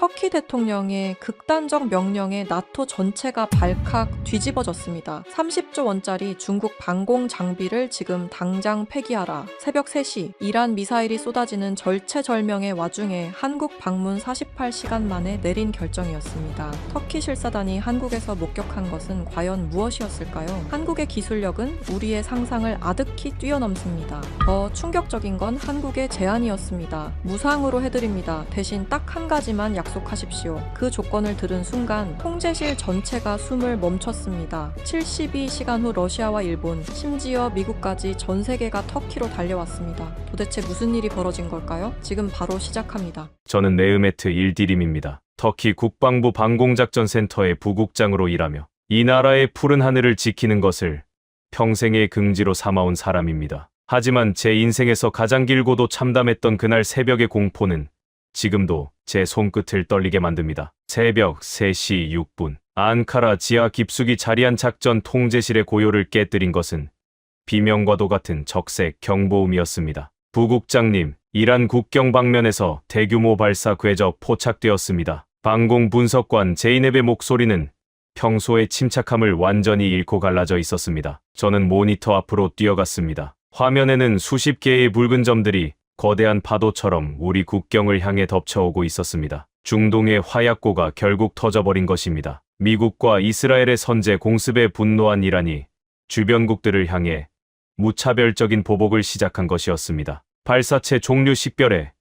터키 대통령의 극단적 명령에 나토 전체가 발칵 뒤집어졌습니다. 30조 원짜리 중국 방공 장비를 지금 당장 폐기하라. 새벽 3시 이란 미사일이 쏟아지는 절체절명의 와중에 한국 방문 48시간 만에 내린 결정이었습니다. 터키 실사단이 한국에서 목격한 것은 과연 무엇이었을까요? 한국의 기술력은 우리의 상상을 아득히 뛰어넘습니다. 더 충격적인 건 한국의 제안이었습니다. 무상으로 해드립니다. 대신 딱 한 가지만 약속하십시오. 그 조건을 들은 순간 통제실 전체가 숨을 멈췄습니다. 72시간 후 러시아와 일본, 심지어 미국까지 전 세계가 터키로 달려왔습니다. 도대체 무슨 일이 벌어진 걸까요? 지금 바로 시작합니다. 저는 네흐메트 일디림입니다. 터키 국방부 방공작전센터의 부국장으로 일하며 이 나라의 푸른 하늘을 지키는 것을 평생의 긍지로 삼아온 사람입니다. 하지만 제 인생에서 가장 길고도 참담했던 그날 새벽의 공포는 지금도 제 손끝을 떨리게 만듭니다. 새벽 3시 6분 앙카라 지하 깊숙이 자리한 작전 통제실의 고요를 깨뜨린 것은 비명과도 같은 적색 경보음이었습니다. 부국장님, 이란 국경 방면에서 대규모 발사 궤적 포착되었습니다. 방공 분석관 제이넵의 목소리는 평소의 침착함을 완전히 잃고 갈라져 있었습니다. 저는 모니터 앞으로 뛰어갔습니다. 화면에는 수십 개의 붉은 점들이 거대한 파도처럼 우리 국경을 향해 덮쳐오고 있었습니다. 중동의 화약고가 결국 터져버린 것입니다. 미국과 이스라엘의 선제 공습에 분노한 이란이 주변국들을 향해 무차별적인 보복을 시작한 것이었습니다. 발사체 종류 식별에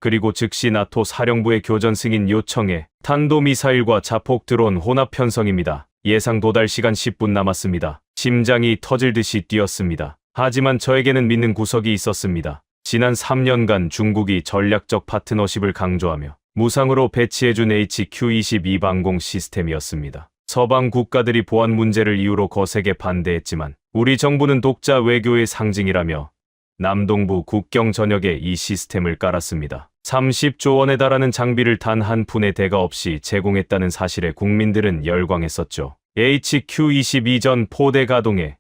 그리고 즉시 나토 사령부의 교전 승인 요청에 탄도미사일과 자폭 드론 혼합 편성입니다. 예상 도달 시간 10분 남았습니다. 심장이 터질 듯이 뛰었습니다. 하지만 저에게는 믿는 구석이 있었습니다. 지난 3년간 중국이 전략적 파트너십을 강조하며 무상으로 배치해준 HQ-22 방공 시스템이었습니다. 서방 국가들이 보안 문제를 이유로 거세게 반대했지만 우리 정부는 독자 외교의 상징이라며 남동부 국경 전역에 이 시스템을 깔았습니다. 30조 원에 달하는 장비를 단 한 푼의 대가 없이 제공했다는 사실에 국민들은 열광했었죠. HQ-22 전 포대 가동에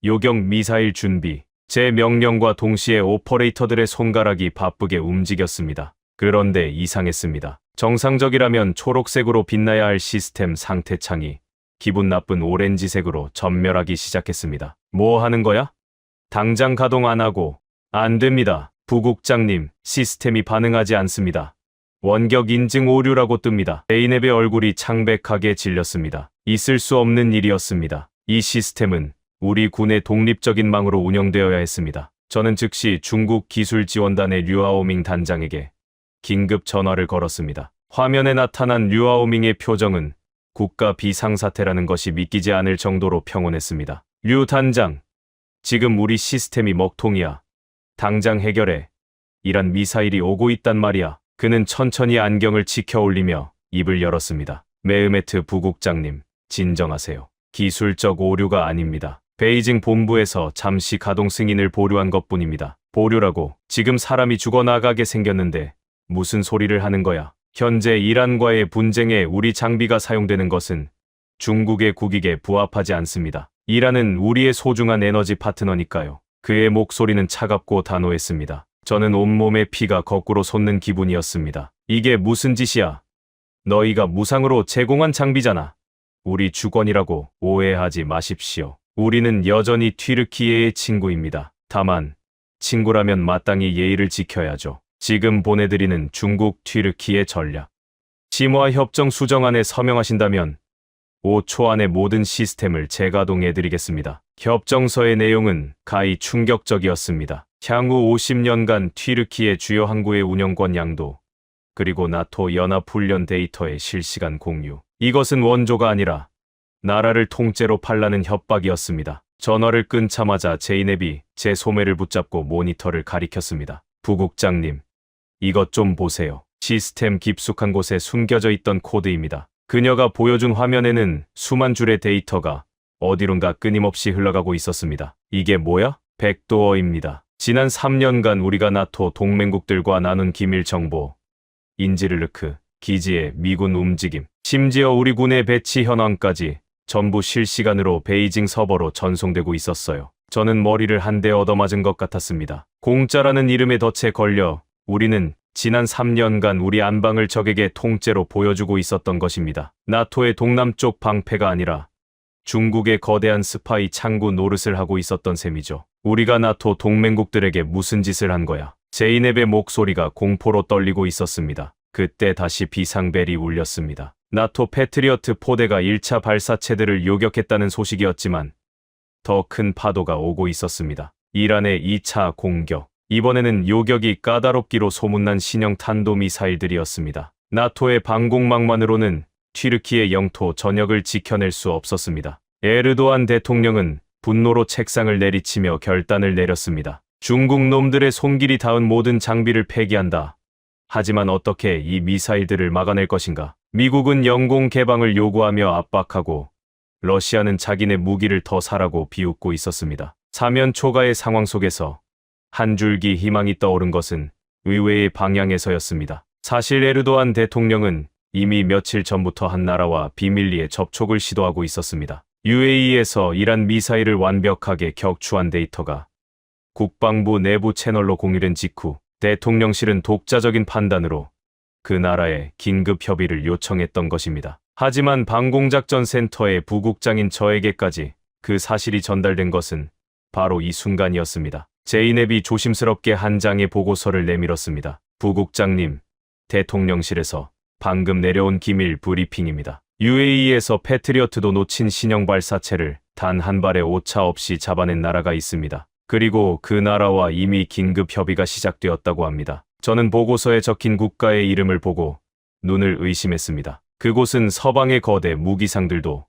요격 미사일 준비, 제 명령과 동시에 오퍼레이터들의 손가락이 바쁘게 움직였습니다. 그런데 이상했습니다. 정상적이라면 초록색으로 빛나야 할 시스템 상태창이 기분 나쁜 오렌지색으로 전멸하기 시작했습니다. 뭐 하는 거야? 당장 가동 안 하고. 안 됩니다. 부국장님, 시스템이 반응하지 않습니다. 원격 인증 오류라고 뜹니다. 제이넵의 얼굴이 창백하게 질렸습니다. 있을 수 없는 일이었습니다. 이 시스템은 우리 군의 독립적인 망으로 운영되어야 했습니다. 저는 즉시 중국 기술지원단의 류아오밍 단장에게 긴급 전화를 걸었습니다. 화면에 나타난 류아오밍의 표정은 국가 비상사태라는 것이 믿기지 않을 정도로 평온했습니다. 류 단장, 지금 우리 시스템이 먹통이야. 당장 해결해. 이란 미사일이 오고 있단 말이야. 그는 천천히 안경을 치켜 올리며 입을 열었습니다. 메흐메트 부국장님, 진정하세요. 기술적 오류가 아닙니다. 베이징 본부에서 잠시 가동 승인을 보류한 것뿐입니다. 보류라고 지금 사람이 죽어나가게 생겼는데 무슨 소리를 하는 거야. 현재 이란과의 분쟁에 우리 장비가 사용되는 것은 중국의 국익에 부합하지 않습니다. 이란은 우리의 소중한 에너지 파트너니까요. 그의 목소리는 차갑고 단호했습니다. 저는 온몸의 피가 거꾸로 솟는 기분이었습니다. 이게 무슨 짓이야. 너희가 무상으로 제공한 장비잖아. 우리 주권이라고 오해하지 마십시오. 우리는 여전히 튀르키예의 친구입니다. 다만 친구라면 마땅히 예의를 지켜야죠. 지금 보내드리는 중국 튀르키예 전략 심화 협정 수정안에 서명하신다면 5초 안에 모든 시스템을 재가동해드리겠습니다. 협정서의 내용은 가히 충격적이었습니다. 향후 50년간 튀르키예 주요 항구의 운영권 양도, 그리고 나토 연합훈련 데이터의 실시간 공유. 이것은 원조가 아니라 나라를 통째로 팔라는 협박이었습니다. 전화를 끊자마자 제이넵이 제 소매를 붙잡고 모니터를 가리켰습니다. 부국장님, 이것 좀 보세요. 시스템 깊숙한 곳에 숨겨져 있던 코드입니다. 그녀가 보여준 화면에는 수만 줄의 데이터가 어디론가 끊임없이 흘러가고 있었습니다. 이게 뭐야? 백도어입니다. 지난 3년간 우리가 나토 동맹국들과 나눈 기밀 정보, 인지르르크 기지의 미군 움직임, 심지어 우리 군의 배치 현황까지 전부 실시간으로 베이징 서버로 전송되고 있었어요. 저는 머리를 한 대 얻어맞은 것 같았습니다. 공짜라는 이름에 덫에 걸려 우리는 지난 3년간 우리 안방을 적에게 통째로 보여주고 있었던 것입니다. 나토의 동남쪽 방패가 아니라 중국의 거대한 스파이 창구 노릇을 하고 있었던 셈이죠. 우리가 나토 동맹국들에게 무슨 짓을 한 거야? 제이넵의 목소리가 공포로 떨리고 있었습니다. 그때 다시 비상벨이 울렸습니다. 나토 패트리어트 포대가 1차 발사체들을 요격했다는 소식이었지만 더 큰 파도가 오고 있었습니다. 이란의 2차 공격. 이번에는 요격이 까다롭기로 소문난 신형 탄도미사일들이었습니다. 나토의 방공망만으로는 튀르키의 영토 전역을 지켜낼 수 없었습니다. 에르도안 대통령은 분노로 책상을 내리치며 결단을 내렸습니다. 중국 놈들의 손길이 닿은 모든 장비를 폐기한다. 하지만 어떻게 이 미사일들을 막아낼 것인가? 미국은 영공 개방을 요구하며 압박하고 러시아는 자기네 무기를 더 사라고 비웃고 있었습니다. 사면 초가의 상황 속에서 한 줄기 희망이 떠오른 것은 의외의 방향에서였습니다. 사실 에르도안 대통령은 이미 며칠 전부터 한 나라와 비밀리에 접촉을 시도하고 있었습니다. UAE에서 이란 미사일을 완벽하게 격추한 데이터가 국방부 내부 채널로 공유된 직후 대통령실은 독자적인 판단으로 그 나라에 긴급 협의를 요청했던 것입니다. 하지만 방공작전센터의 부국장인 저에게까지 그 사실이 전달된 것은 바로 이 순간이었습니다. 제이넵이 조심스럽게 한 장의 보고서를 내밀었습니다. 부국장님, 대통령실에서 방금 내려온 기밀 브리핑입니다. UAE에서 패트리어트도 놓친 신형 발사체를 단 한 발의 오차 없이 잡아낸 나라가 있습니다. 그리고 그 나라와 이미 긴급 협의가 시작되었다고 합니다. 저는 보고서에 적힌 국가의 이름을 보고 눈을 의심했습니다. 그곳은 서방의 거대 무기상들도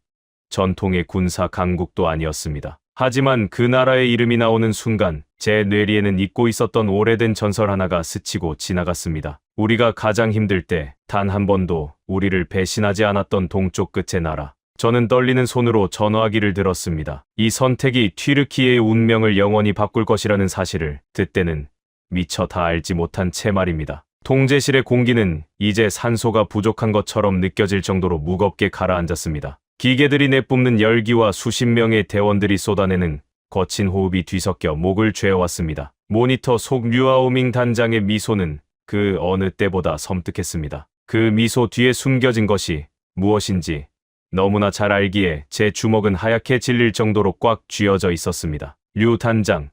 전통의 군사 강국도 아니었습니다. 하지만 그 나라의 이름이 나오는 순간 제 뇌리에는 잊고 있었던 오래된 전설 하나가 스치고 지나갔습니다. 우리가 가장 힘들 때 단 한 번도 우리를 배신하지 않았던 동쪽 끝의 나라. 저는 떨리는 손으로 전화기를 들었습니다. 이 선택이 튀르키예의 운명을 영원히 바꿀 것이라는 사실을 그때는 미처 다 알지 못한 채 말입니다. 통제실의 공기는 이제 산소가 부족한 것처럼 느껴질 정도로 무겁게 가라앉았습니다. 기계들이 내뿜는 열기와 수십 명의 대원들이 쏟아내는 거친 호흡이 뒤섞여 목을 죄어왔습니다. 모니터 속 류아오밍 단장의 미소는 그 어느 때보다 섬뜩했습니다. 그 미소 뒤에 숨겨진 것이 무엇인지 너무나 잘 알기에 제 주먹은 하얗게 질릴 정도로 꽉 쥐어져 있었습니다. 류 단장,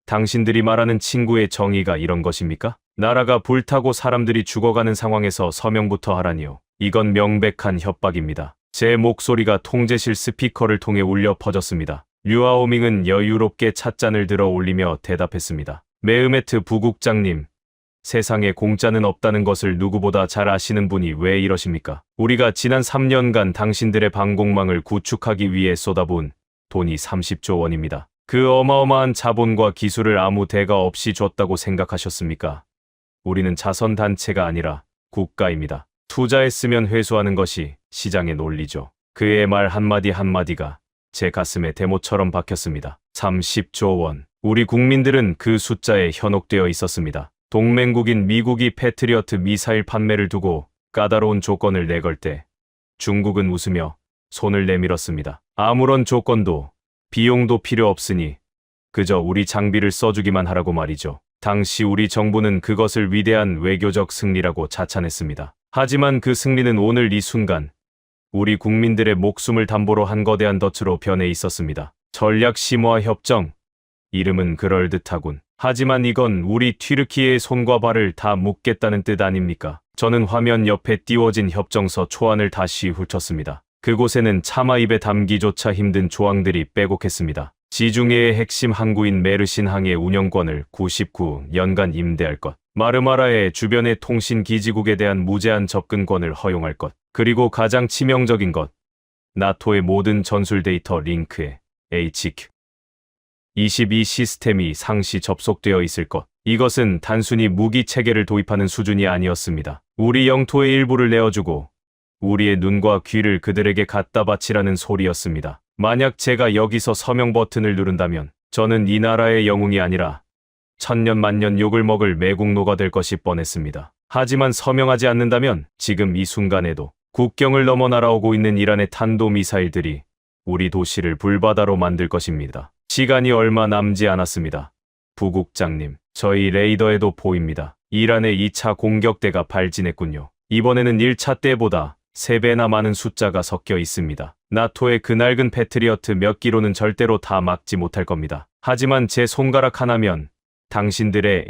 당신들이 말하는 친구의 정의가 이런 것입니까? 나라가 불타고 사람들이 죽어가는 상황에서 서명부터 하라니요. 이건 명백한 협박입니다. 제 목소리가 통제실 스피커를 통해 울려 퍼졌습니다. 류아오밍은 여유롭게 찻잔을 들어 올리며 대답했습니다. 메흐메트 부국장님, 세상에 공짜는 없다는 것을 누구보다 잘 아시는 분이 왜 이러십니까? 우리가 지난 3년간 당신들의 방공망을 구축하기 위해 쏟아부은 돈이 30조 원입니다. 그 어마어마한 자본과 기술을 아무 대가 없이 줬다고 생각하셨습니까? 우리는 자선단체가 아니라 국가입니다. 투자했으면 회수하는 것이 시장의 논리죠. 그의 말 한마디 한마디가 제 가슴에 대못처럼 박혔습니다. 30조 원. 우리 국민들은 그 숫자에 현혹되어 있었습니다. 동맹국인 미국이 패트리어트 미사일 판매를 두고 까다로운 조건을 내걸 때 중국은 웃으며 손을 내밀었습니다. 아무런 조건도 비용도 필요 없으니 그저 우리 장비를 써주기만 하라고 말이죠. 당시 우리 정부는 그것을 위대한 외교적 승리라고 자찬했습니다. 하지만 그 승리는 오늘 이 순간 우리 국민들의 목숨을 담보로 한 거대한 덫으로 변해 있었습니다. 전략 심화 협정. 이름은 그럴듯하군. 하지만 이건 우리 튀르키예의 손과 발을 다 묶겠다는 뜻 아닙니까? 저는 화면 옆에 띄워진 협정서 초안을 다시 훑었습니다. 그곳에는 차마 입에 담기조차 힘든 조항들이 빼곡했습니다. 지중해의 핵심 항구인 메르신 항의 운영권을 99년간 임대할 것. 마르마라의 주변의 통신 기지국에 대한 무제한 접근권을 허용할 것. 그리고 가장 치명적인 것. 나토의 모든 전술 데이터 링크에 HQ-22 시스템이 상시 접속되어 있을 것. 이것은 단순히 무기 체계를 도입하는 수준이 아니었습니다. 우리 영토의 일부를 내어주고 우리의 눈과 귀를 그들에게 갖다 바치라는 소리였습니다. 만약 제가 여기서 서명 버튼을 누른다면 저는 이 나라의 영웅이 아니라 천년 만년 욕을 먹을 매국노가 될 것이 뻔했습니다. 하지만 서명하지 않는다면 지금 이 순간에도 국경을 넘어 날아오고 있는 이란의 탄도미사일들이 우리 도시를 불바다로 만들 것입니다. 시간이 얼마 남지 않았습니다. 부국장님, 저희 레이더에도 보입니다. 이란의 2차 공격대가 발진했군요. 이번에는 1차 때보다 3배나 많은 숫자가 섞여 있습니다. 나토의 그 낡은 패트리어트 몇 기로는 절대로 다 막지 못할 겁니다. 하지만 제 손가락 하나면 당신들의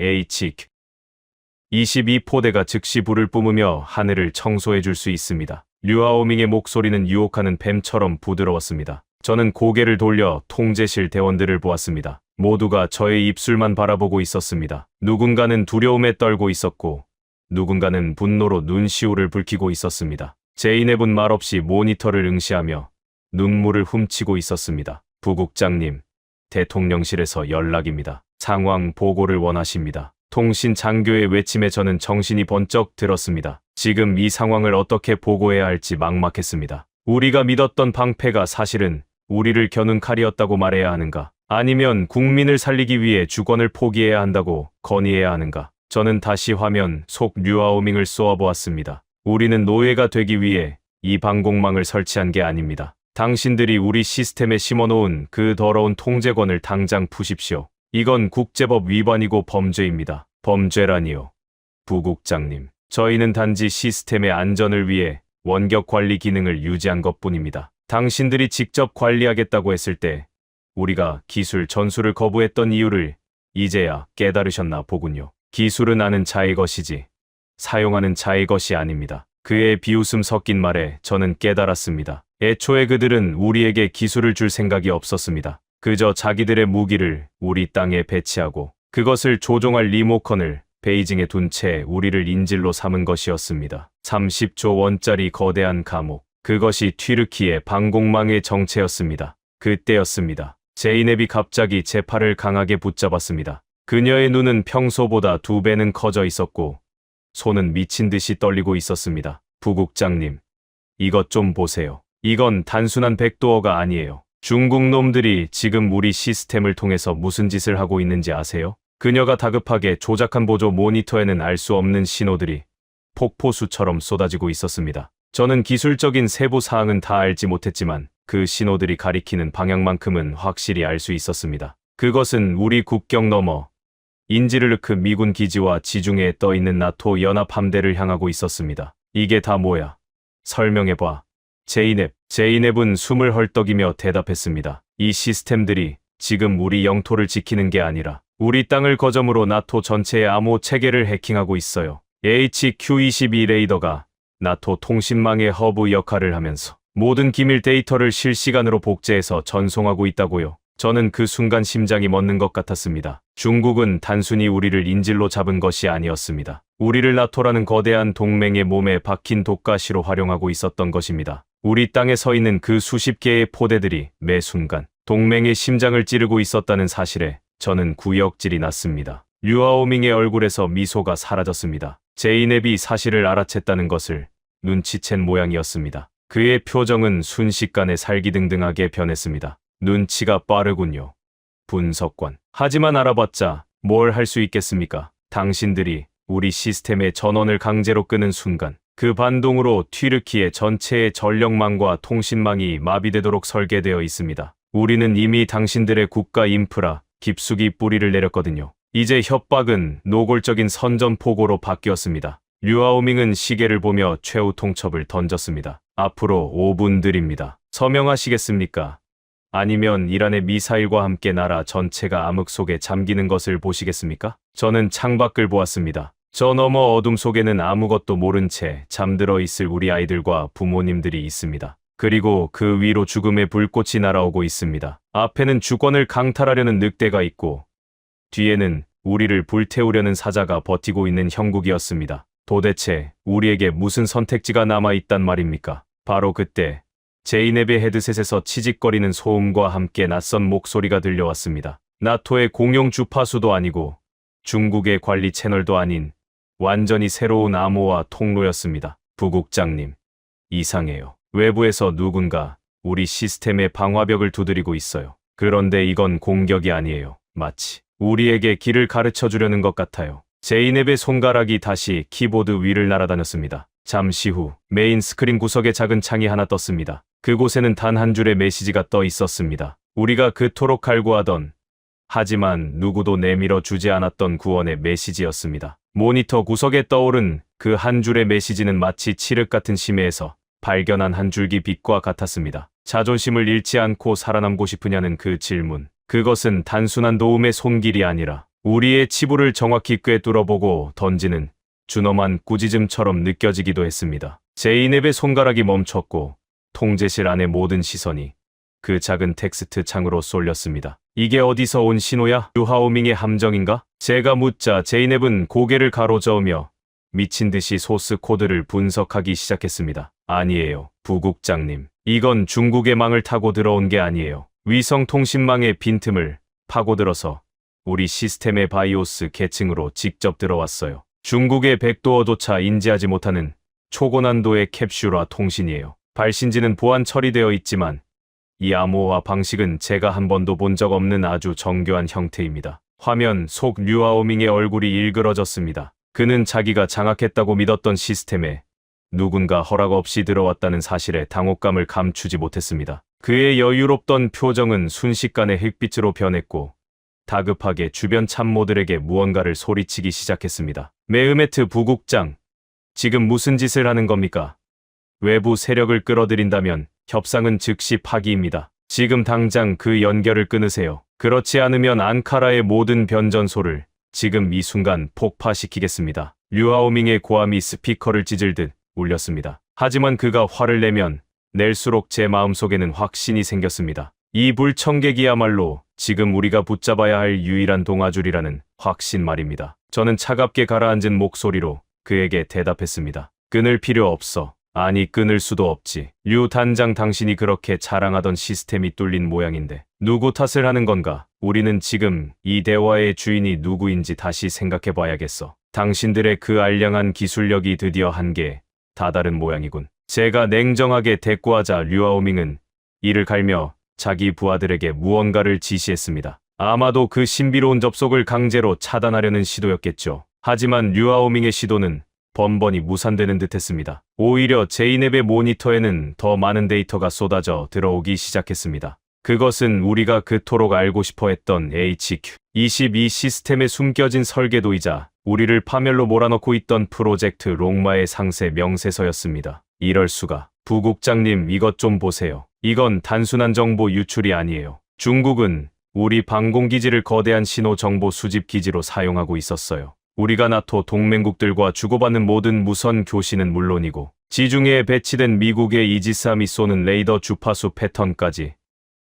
HQ-22포대가 즉시 불을 뿜으며 하늘을 청소해 줄 수 있습니다. 류아오밍의 목소리는 유혹하는 뱀처럼 부드러웠습니다. 저는 고개를 돌려 통제실 대원들을 보았습니다. 모두가 저의 입술만 바라보고 있었습니다. 누군가는 두려움에 떨고 있었고 누군가는 분노로 눈시울을 붉히고 있었습니다. 제이넵은 말없이 모니터를 응시하며 눈물을 훔치고 있었습니다. 부국장님, 대통령실에서 연락입니다. 상황 보고를 원하십니다. 통신 장교의 외침에 저는 정신이 번쩍 들었습니다. 지금 이 상황을 어떻게 보고해야 할지 막막했습니다. 우리가 믿었던 방패가 사실은 우리를 겨눈 칼이었다고 말해야 하는가? 아니면 국민을 살리기 위해 주권을 포기해야 한다고 건의해야 하는가? 저는 다시 화면 속 류아오밍을 쏘아보았습니다. 우리는 노예가 되기 위해 이 방공망을 설치한 게 아닙니다. 당신들이 우리 시스템에 심어놓은 그 더러운 통제권을 당장 푸십시오. 이건 국제법 위반이고 범죄입니다. 범죄라니요. 부국장님, 저희는 단지 시스템의 안전을 위해 원격 관리 기능을 유지한 것뿐입니다. 당신들이 직접 관리하겠다고 했을 때 우리가 기술 전수를 거부했던 이유를 이제야 깨달으셨나 보군요. 기술은 아는 자의 것이지 사용하는 자의 것이 아닙니다. 그의 비웃음 섞인 말에 저는 깨달았습니다. 애초에 그들은 우리에게 기술을 줄 생각이 없었습니다. 그저 자기들의 무기를 우리 땅에 배치하고 그것을 조종할 리모컨을 베이징에 둔 채 우리를 인질로 삼은 것이었습니다. 30조 원짜리 거대한 감옥. 그것이 튀르키의 방공망의 정체였습니다. 그때였습니다. 제이넵이 갑자기 제 팔을 강하게 붙잡았습니다. 그녀의 눈은 평소보다 2배는 커져 있었고 손은 미친 듯이 떨리고 있었습니다. 부국장님, 이것 좀 보세요. 이건 단순한 백도어가 아니에요. 중국 놈들이 지금 우리 시스템을 통해서 무슨 짓을 하고 있는지 아세요? 그녀가 다급하게 조작한 보조 모니터에는 알 수 없는 신호들이 폭포수처럼 쏟아지고 있었습니다. 저는 기술적인 세부 사항은 다 알지 못했지만 그 신호들이 가리키는 방향만큼은 확실히 알 수 있었습니다. 그것은 우리 국경 너머 인지르르크 미군 기지와 지중해에 떠있는 나토 연합 함대를 향하고 있었습니다. 이게 다 뭐야? 설명해봐. 제이넵은 숨을 헐떡이며 대답했습니다. 이 시스템들이 지금 우리 영토를 지키는 게 아니라 우리 땅을 거점으로 나토 전체의 암호 체계를 해킹하고 있어요. HQ-22 레이더가 나토 통신망의 허브 역할을 하면서 모든 기밀 데이터를 실시간으로 복제해서 전송하고 있다고요. 저는 그 순간 심장이 멎는 것 같았습니다. 중국은 단순히 우리를 인질로 잡은 것이 아니었습니다. 우리를 나토라는 거대한 동맹의 몸에 박힌 독가시로 활용하고 있었던 것입니다. 우리 땅에 서 있는 그 수십 개의 포대들이 매 순간 동맹의 심장을 찌르고 있었다는 사실에 저는 구역질이 났습니다. 류아오밍의 얼굴에서 미소가 사라졌습니다. 제이넵이 사실을 알아챘다는 것을 눈치챈 모양이었습니다. 그의 표정은 순식간에 살기등등하게 변했습니다. 눈치가 빠르군요. 분석관. 하지만 알아봤자 뭘 할 수 있겠습니까? 당신들이 우리 시스템의 전원을 강제로 끄는 순간 그 반동으로 튀르키의 전체의 전력망과 통신망이 마비되도록 설계되어 있습니다. 우리는 이미 당신들의 국가 인프라 깊숙이 뿌리를 내렸거든요. 이제 협박은 노골적인 선전포고로 바뀌었습니다. 류아오밍은 시계를 보며 최후 통첩을 던졌습니다. 앞으로 5분 드립니다. 서명하시겠습니까? 아니면 이란의 미사일과 함께 나라 전체가 암흑 속에 잠기는 것을 보시겠습니까? 저는 창밖을 보았습니다. 저 너머 어둠 속에는 아무것도 모른 채 잠들어 있을 우리 아이들과 부모님들이 있습니다. 그리고 그 위로 죽음의 불꽃이 날아오고 있습니다. 앞에는 주권을 강탈하려는 늑대가 있고 뒤에는 우리를 불태우려는 사자가 버티고 있는 형국이었습니다. 도대체 우리에게 무슨 선택지가 남아있단 말입니까? 바로 그때 제이넵의 헤드셋에서 치직거리는 소음과 함께 낯선 목소리가 들려왔습니다. 나토의 공용 주파수도 아니고 중국의 관리 채널도 아닌 완전히 새로운 암호화 통로였습니다. 부국장님, 이상해요. 외부에서 누군가 우리 시스템의 방화벽을 두드리고 있어요. 그런데 이건 공격이 아니에요. 마치 우리에게 길을 가르쳐 주려는 것 같아요. 제이넵의 손가락이 다시 키보드 위를 날아다녔습니다. 잠시 후 메인 스크린 구석에 작은 창이 하나 떴습니다. 그곳에는 단 한 줄의 메시지가 떠 있었습니다. 우리가 그토록 갈구하던 하지만 누구도 내밀어 주지 않았던 구원의 메시지였습니다. 모니터 구석에 떠오른 그 한 줄의 메시지는 마치 칠흑 같은 심해에서 발견한 한 줄기 빛과 같았습니다. 자존심을 잃지 않고 살아남고 싶으냐는 그 질문. 그것은 단순한 도움의 손길이 아니라 우리의 치부를 정확히 꿰뚫어보고 던지는 준엄한 꾸짖음처럼 느껴지기도 했습니다. 제이넵의 손가락이 멈췄고 통제실 안의 모든 시선이 그 작은 텍스트 창으로 쏠렸습니다. 이게 어디서 온 신호야? 류하오밍의 함정인가? 제가 묻자 제이넵은 고개를 가로저으며 미친 듯이 소스 코드를 분석하기 시작했습니다. 아니에요, 부국장님. 이건 중국의 망을 타고 들어온 게 아니에요. 위성통신망의 빈틈을 파고들어서 우리 시스템의 바이오스 계층으로 직접 들어왔어요. 중국의 백도어조차 인지하지 못하는 초고난도의 캡슐화 통신이에요. 발신지는 보안 처리되어 있지만 이 암호화 방식은 제가 한 번도 본 적 없는 아주 정교한 형태입니다. 화면 속 류아오밍의 얼굴이 일그러졌습니다. 그는 자기가 장악했다고 믿었던 시스템에 누군가 허락 없이 들어왔다는 사실에 당혹감을 감추지 못했습니다. 그의 여유롭던 표정은 순식간에 흑빛으로 변했고 다급하게 주변 참모들에게 무언가를 소리치기 시작했습니다. 메으메트 부국장, 지금 무슨 짓을 하는 겁니까? 외부 세력을 끌어들인다면 협상은 즉시 파기입니다. 지금 당장 그 연결을 끊으세요. 그렇지 않으면 앙카라의 모든 변전소를 지금 이 순간 폭파시키겠습니다. 류아오밍의 고함이 스피커를 찢을듯 울렸습니다. 하지만 그가 화를 내면 낼수록 제 마음속에는 확신이 생겼습니다. 이 불청객이야말로 지금 우리가 붙잡아야 할 유일한 동아줄이라는 확신 말입니다. 저는 차갑게 가라앉은 목소리로 그에게 대답했습니다. 끊을 필요 없어. 아니, 끊을 수도 없지. 류 단장, 당신이 그렇게 자랑하던 시스템이 뚫린 모양인데 누구 탓을 하는 건가? 우리는 지금 이 대화의 주인이 누구인지 다시 생각해 봐야겠어. 당신들의 그 알량한 기술력이 드디어 한계에 다다른 모양이군. 제가 냉정하게 대꾸하자 류아오밍은 이를 갈며 자기 부하들에게 무언가를 지시했습니다. 아마도 그 신비로운 접속을 강제로 차단하려는 시도였겠죠. 하지만 류아오밍의 시도는 번번이 무산되는 듯했습니다. 오히려 제이넵의 모니터에는 더 많은 데이터가 쏟아져 들어오기 시작했습니다. 그것은 우리가 그토록 알고 싶어 했던 HQ-22 시스템에 숨겨진 설계도이자 우리를 파멸로 몰아넣고 있던 프로젝트 롱마의 상세 명세서였습니다. 이럴 수가. 부국장님, 이것 좀 보세요. 이건 단순한 정보 유출이 아니에요. 중국은 우리 방공기지를 거대한 신호 정보 수집 기지로 사용하고 있었어요. 우리가 나토 동맹국들과 주고받는 모든 무선 교신은 물론이고 지중해에 배치된 미국의 이지스함이 쏘는 레이더 주파수 패턴까지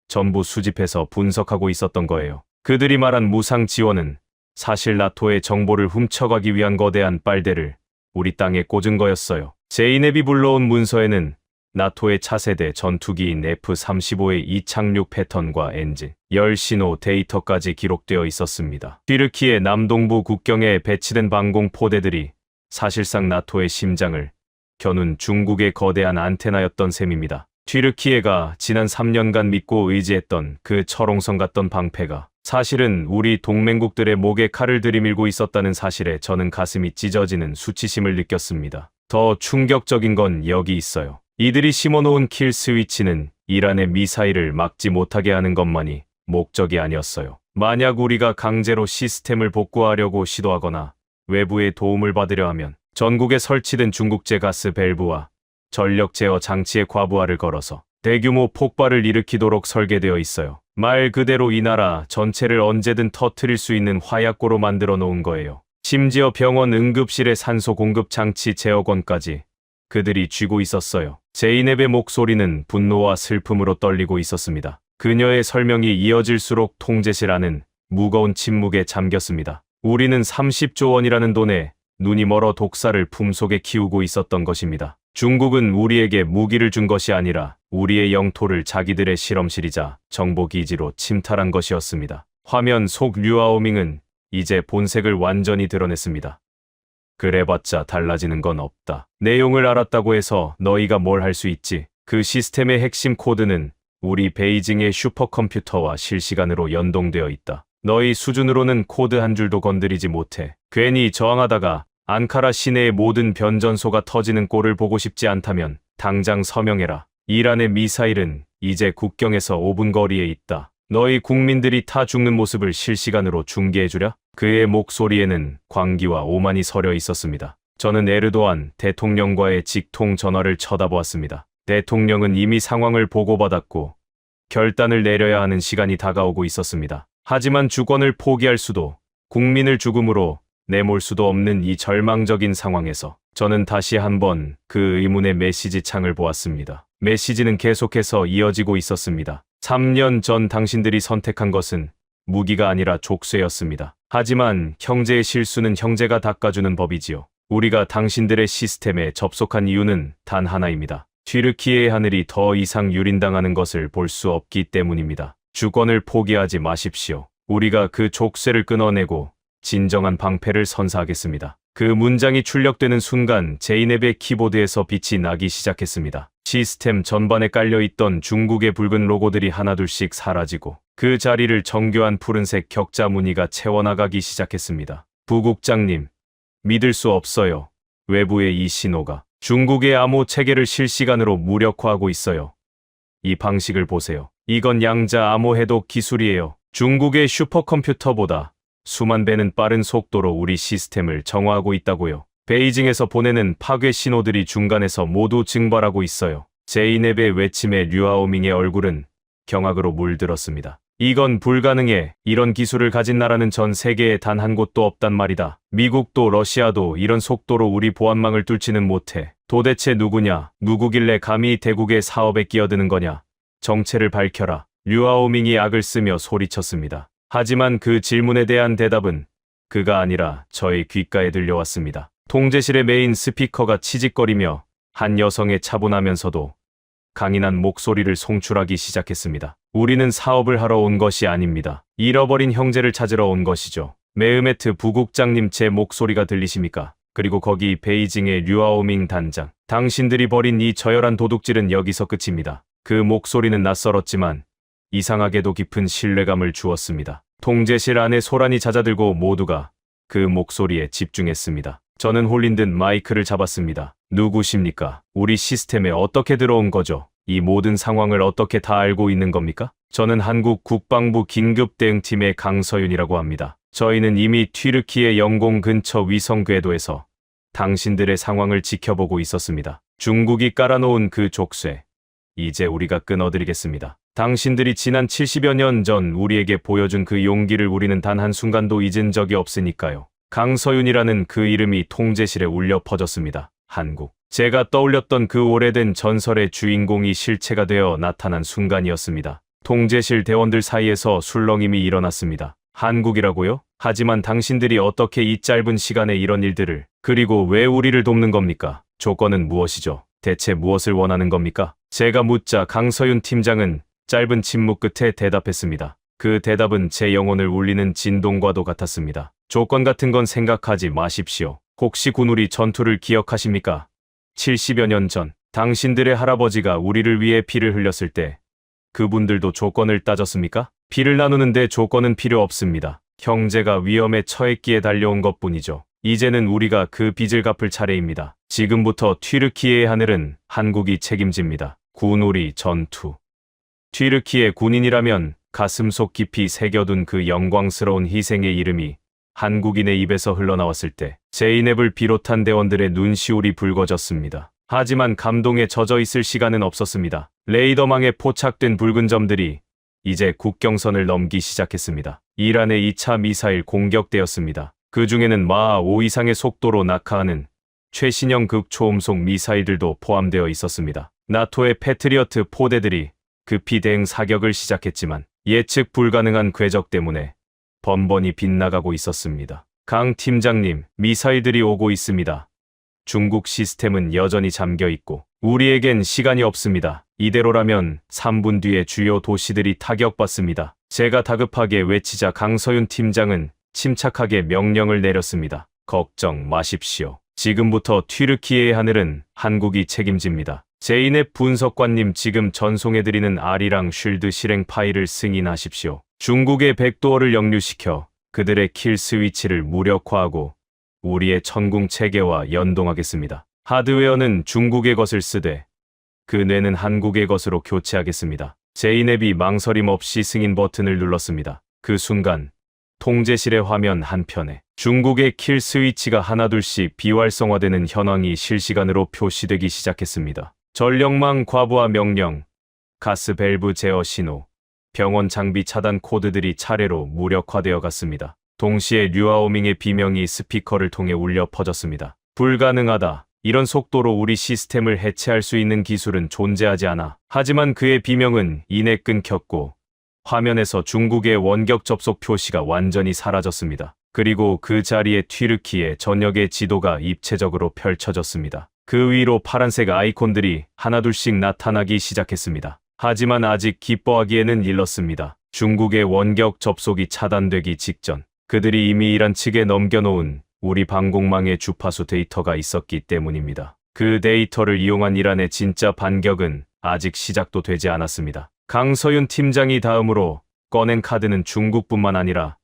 전부 수집해서 분석하고 있었던 거예요. 그들이 말한 무상 지원은 사실 나토의 정보를 훔쳐가기 위한 거대한 빨대를 우리 땅에 꽂은 거였어요. 제이넵이 불러온 문서에는 나토의 차세대 전투기인 F-35의 이착륙 패턴과 엔진, 열 신호 데이터까지 기록되어 있었습니다. 튀르키예 남동부 국경에 배치된 방공포대들이 사실상 나토의 심장을 겨눈 중국의 거대한 안테나였던 셈입니다. 튀르키예가 지난 3년간 믿고 의지했던 그 철옹성 같던 방패가 사실은 우리 동맹국들의 목에 칼을 들이밀고 있었다는 사실에 저는 가슴이 찢어지는 수치심을 느꼈습니다. 더 충격적인 건 여기 있어요. 이들이 심어놓은 킬 스위치는 이란의 미사일을 막지 못하게 하는 것만이 목적이 아니었어요. 만약 우리가 강제로 시스템을 복구하려고 시도하거나 외부의 도움을 받으려 하면 전국에 설치된 중국제 가스 밸브와 전력 제어 장치의 과부하를 걸어서 대규모 폭발을 일으키도록 설계되어 있어요. 말 그대로 이 나라 전체를 언제든 터뜨릴 수 있는 화약고로 만들어 놓은 거예요. 심지어 병원 응급실의 산소 공급 장치 제어권까지 그들이 쥐고 있었어요. 제이넵의 목소리는 분노와 슬픔으로 떨리고 있었습니다. 그녀의 설명이 이어질수록 통제실 안은 무거운 침묵에 잠겼습니다. 우리는 30조 원이라는 돈에 눈이 멀어 독사를 품속에 키우고 있었던 것입니다. 중국은 우리에게 무기를 준 것이 아니라 우리의 영토를 자기들의 실험실이자 정보기지로 침탈한 것이었습니다. 화면 속 류아오밍은 이제 본색을 완전히 드러냈습니다. 그래봤자 달라지는 건 없다. 내용을 알았다고 해서 너희가 뭘 할 수 있지? 그 시스템의 핵심 코드는 우리 베이징의 슈퍼컴퓨터와 실시간으로 연동되어 있다. 너희 수준으로는 코드 한 줄도 건드리지 못해. 괜히 저항하다가 앙카라 시내의 모든 변전소가 터지는 꼴을 보고 싶지 않다면 당장 서명해라. 이란의 미사일은 이제 국경에서 5분 거리에 있다. 너희 국민들이 타 죽는 모습을 실시간으로 중계해주랴? 그의 목소리에는 광기와 오만이 서려 있었습니다. 저는 에르도안 대통령과의 직통 전화를 쳐다보았습니다. 대통령은 이미 상황을 보고받았고 결단을 내려야 하는 시간이 다가오고 있었습니다. 하지만 주권을 포기할 수도 국민을 죽음으로 내몰 수도 없는 이 절망적인 상황에서 저는 다시 한번 그 의문의 메시지 창을 보았습니다. 메시지는 계속해서 이어지고 있었습니다. 3년 전 당신들이 선택한 것은 무기가 아니라 족쇄였습니다. 하지만 형제의 실수는 형제가 닦아주는 법이지요. 우리가 당신들의 시스템에 접속한 이유는 단 하나입니다. 튀르키예의 하늘이 더 이상 유린당하는 것을 볼 수 없기 때문입니다. 주권을 포기하지 마십시오. 우리가 그 족쇄를 끊어내고 진정한 방패를 선사하겠습니다. 그 문장이 출력되는 순간 제이넵의 키보드에서 빛이 나기 시작했습니다. 시스템 전반에 깔려있던 중국의 붉은 로고들이 하나둘씩 사라지고 그 자리를 정교한 푸른색 격자 무늬가 채워나가기 시작했습니다. 부국장님, 믿을 수 없어요. 외부의 이 신호가 중국의 암호 체계를 실시간으로 무력화하고 있어요. 이 방식을 보세요. 이건 양자 암호 해독 기술이에요. 중국의 슈퍼컴퓨터보다 수만 배는 빠른 속도로 우리 시스템을 정화하고 있다고요. 베이징에서 보내는 파괴 신호들이 중간에서 모두 증발하고 있어요. 제이넵의 외침에 류아오밍의 얼굴은 경악으로 물들었습니다. 이건 불가능해. 이런 기술을 가진 나라는 전 세계에 단 한 곳도 없단 말이다. 미국도 러시아도 이런 속도로 우리 보안망을 뚫지는 못해. 도대체 누구냐? 누구길래 감히 대국의 사업에 끼어드는 거냐? 정체를 밝혀라. 류아오밍이 악을 쓰며 소리쳤습니다. 하지만 그 질문에 대한 대답은 그가 아니라 저의 귓가에 들려왔습니다. 통제실의 메인 스피커가 치직거리며 한 여성의 차분하면서도 강인한 목소리를 송출하기 시작했습니다. 우리는 사업을 하러 온 것이 아닙니다. 잃어버린 형제를 찾으러 온 것이죠. 메흐메트 부국장님, 제 목소리가 들리십니까? 그리고 거기 베이징의 류아오밍 단장. 당신들이 벌인 이 저열한 도둑질은 여기서 끝입니다. 그 목소리는 낯설었지만 이상하게도 깊은 신뢰감을 주었습니다. 통제실 안에 소란이 잦아들고 모두가 그 목소리에 집중했습니다. 저는 홀린 듯 마이크를 잡았습니다. 누구십니까? 우리 시스템에 어떻게 들어온 거죠? 이 모든 상황을 어떻게 다 알고 있는 겁니까? 저는 한국 국방부 긴급대응팀의 강서윤이라고 합니다. 저희는 이미 튀르키예 영공 근처 위성 궤도에서 당신들의 상황을 지켜보고 있었습니다. 중국이 깔아놓은 그 족쇄, 이제 우리가 끊어드리겠습니다. 당신들이 지난 70여 년 전 우리에게 보여준 그 용기를 우리는 단 한순간도 잊은 적이 없으니까요. 강서윤이라는 그 이름이 통제실에 울려 퍼졌습니다. 한국. 제가 떠올렸던 그 오래된 전설의 주인공이 실체가 되어 나타난 순간이었습니다. 통제실 대원들 사이에서 술렁임이 일어났습니다. 한국이라고요? 하지만 당신들이 어떻게 이 짧은 시간에 이런 일들을, 그리고 왜 우리를 돕는 겁니까? 조건은 무엇이죠? 대체 무엇을 원하는 겁니까? 제가 묻자 강서윤 팀장은 짧은 침묵 끝에 대답했습니다. 그 대답은 제 영혼을 울리는 진동과도 같았습니다. 조건 같은 건 생각하지 마십시오. 혹시 군우리 전투를 기억하십니까? 70여 년 전 당신들의 할아버지가 우리를 위해 피를 흘렸을 때 그분들도 조건을 따졌습니까? 피를 나누는데 조건은 필요 없습니다. 형제가 위험에 처했기에 달려온 것뿐이죠. 이제는 우리가 그 빚을 갚을 차례입니다. 지금부터 튀르키예의 하늘은 한국이 책임집니다. 군우리 전투. 튀르키예 군인이라면 가슴속 깊이 새겨둔 그 영광스러운 희생의 이름이 한국인의 입에서 흘러나왔을 때 제이넵을 비롯한 대원들의 눈시울이 붉어졌습니다. 하지만 감동에 젖어 있을 시간은 없었습니다. 레이더망에 포착된 붉은 점들이 이제 국경선을 넘기 시작했습니다. 이란의 2차 미사일 공격되었습니다. 그 중에는 마하 5 이상의 속도로 낙하하는 최신형 극초음속 미사일들도 포함되어 있었습니다. 나토의 패트리어트 포대들이 급히 대응 사격을 시작했지만 예측 불가능한 궤적 때문에 번번이 빗나가고 있었습니다. 강 팀장님, 미사일들이 오고 있습니다. 중국 시스템은 여전히 잠겨 있고 우리에겐 시간이 없습니다. 이대로라면 3분 뒤에 주요 도시들이 타격받습니다. 제가 다급하게 외치자 강서윤 팀장은 침착하게 명령을 내렸습니다. 걱정 마십시오. 지금부터 튀르키예의 하늘은 한국이 책임집니다. 제이넵 분석관님, 지금 전송해드리는 아리랑 쉴드 실행 파일을 승인하십시오. 중국의 백도어를 역류시켜 그들의 킬 스위치를 무력화하고 우리의 천궁 체계와 연동하겠습니다. 하드웨어는 중국의 것을 쓰되 그 뇌는 한국의 것으로 교체하겠습니다. 제이넵이 망설임 없이 승인 버튼을 눌렀습니다. 그 순간 통제실의 화면 한편에 중국의 킬 스위치가 하나둘씩 비활성화되는 현황이 실시간으로 표시되기 시작했습니다. 전력망 과부하 명령, 가스 밸브 제어 신호, 병원 장비 차단 코드들이 차례로 무력화되어 갔습니다. 동시에 류아오밍의 비명이 스피커를 통해 울려 퍼졌습니다. 불가능하다. 이런 속도로 우리 시스템을 해체할 수 있는 기술은 존재하지 않아. 하지만 그의 비명은 이내 끊겼고 화면에서 중국의 원격 접속 표시가 완전히 사라졌습니다. 그리고 그 자리에 튀르키예 전역의 지도가 입체적으로 펼쳐졌습니다. 그 위로 파란색 아이콘들이 하나둘씩 나타나기 시작했습니다. 하지만 아직 기뻐하기에는 일렀습니다. 중국의 원격 접속이 차단되기 직전 그들이 이미 이란 측에 넘겨놓은 우리 방공망의 주파수 데이터가 있었기 때문입니다. 그 데이터를 이용한 이란의 진짜 반격은 아직 시작도 되지 않았습니다. 강서윤 팀장이 다음으로 꺼낸 카드는 중국뿐만 아니라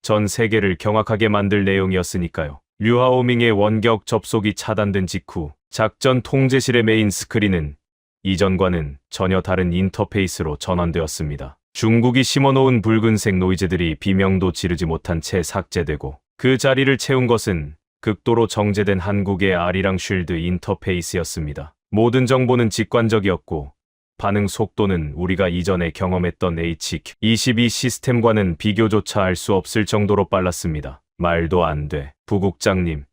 전 세계를 경악하게 만들 내용이었으니까요. 류하오밍의 원격 접속이 차단된 직후 작전 통제실의 메인 스크린은 이전과는 전혀 다른 인터페이스로 전환되었습니다. 중국이 심어놓은 붉은색 노이즈들이 비명도 지르지 못한 채 삭제되고 그 자리를 채운 것은 극도로 정제된 한국의 아리랑 쉴드 인터페이스였습니다. 모든 정보는 직관적이었고 반응 속도는 우리가 이전에 경험했던 HQ-22 시스템과는 비교조차 할 수 없을 정도로 빨랐습니다. 말도 안 돼. 부국장님,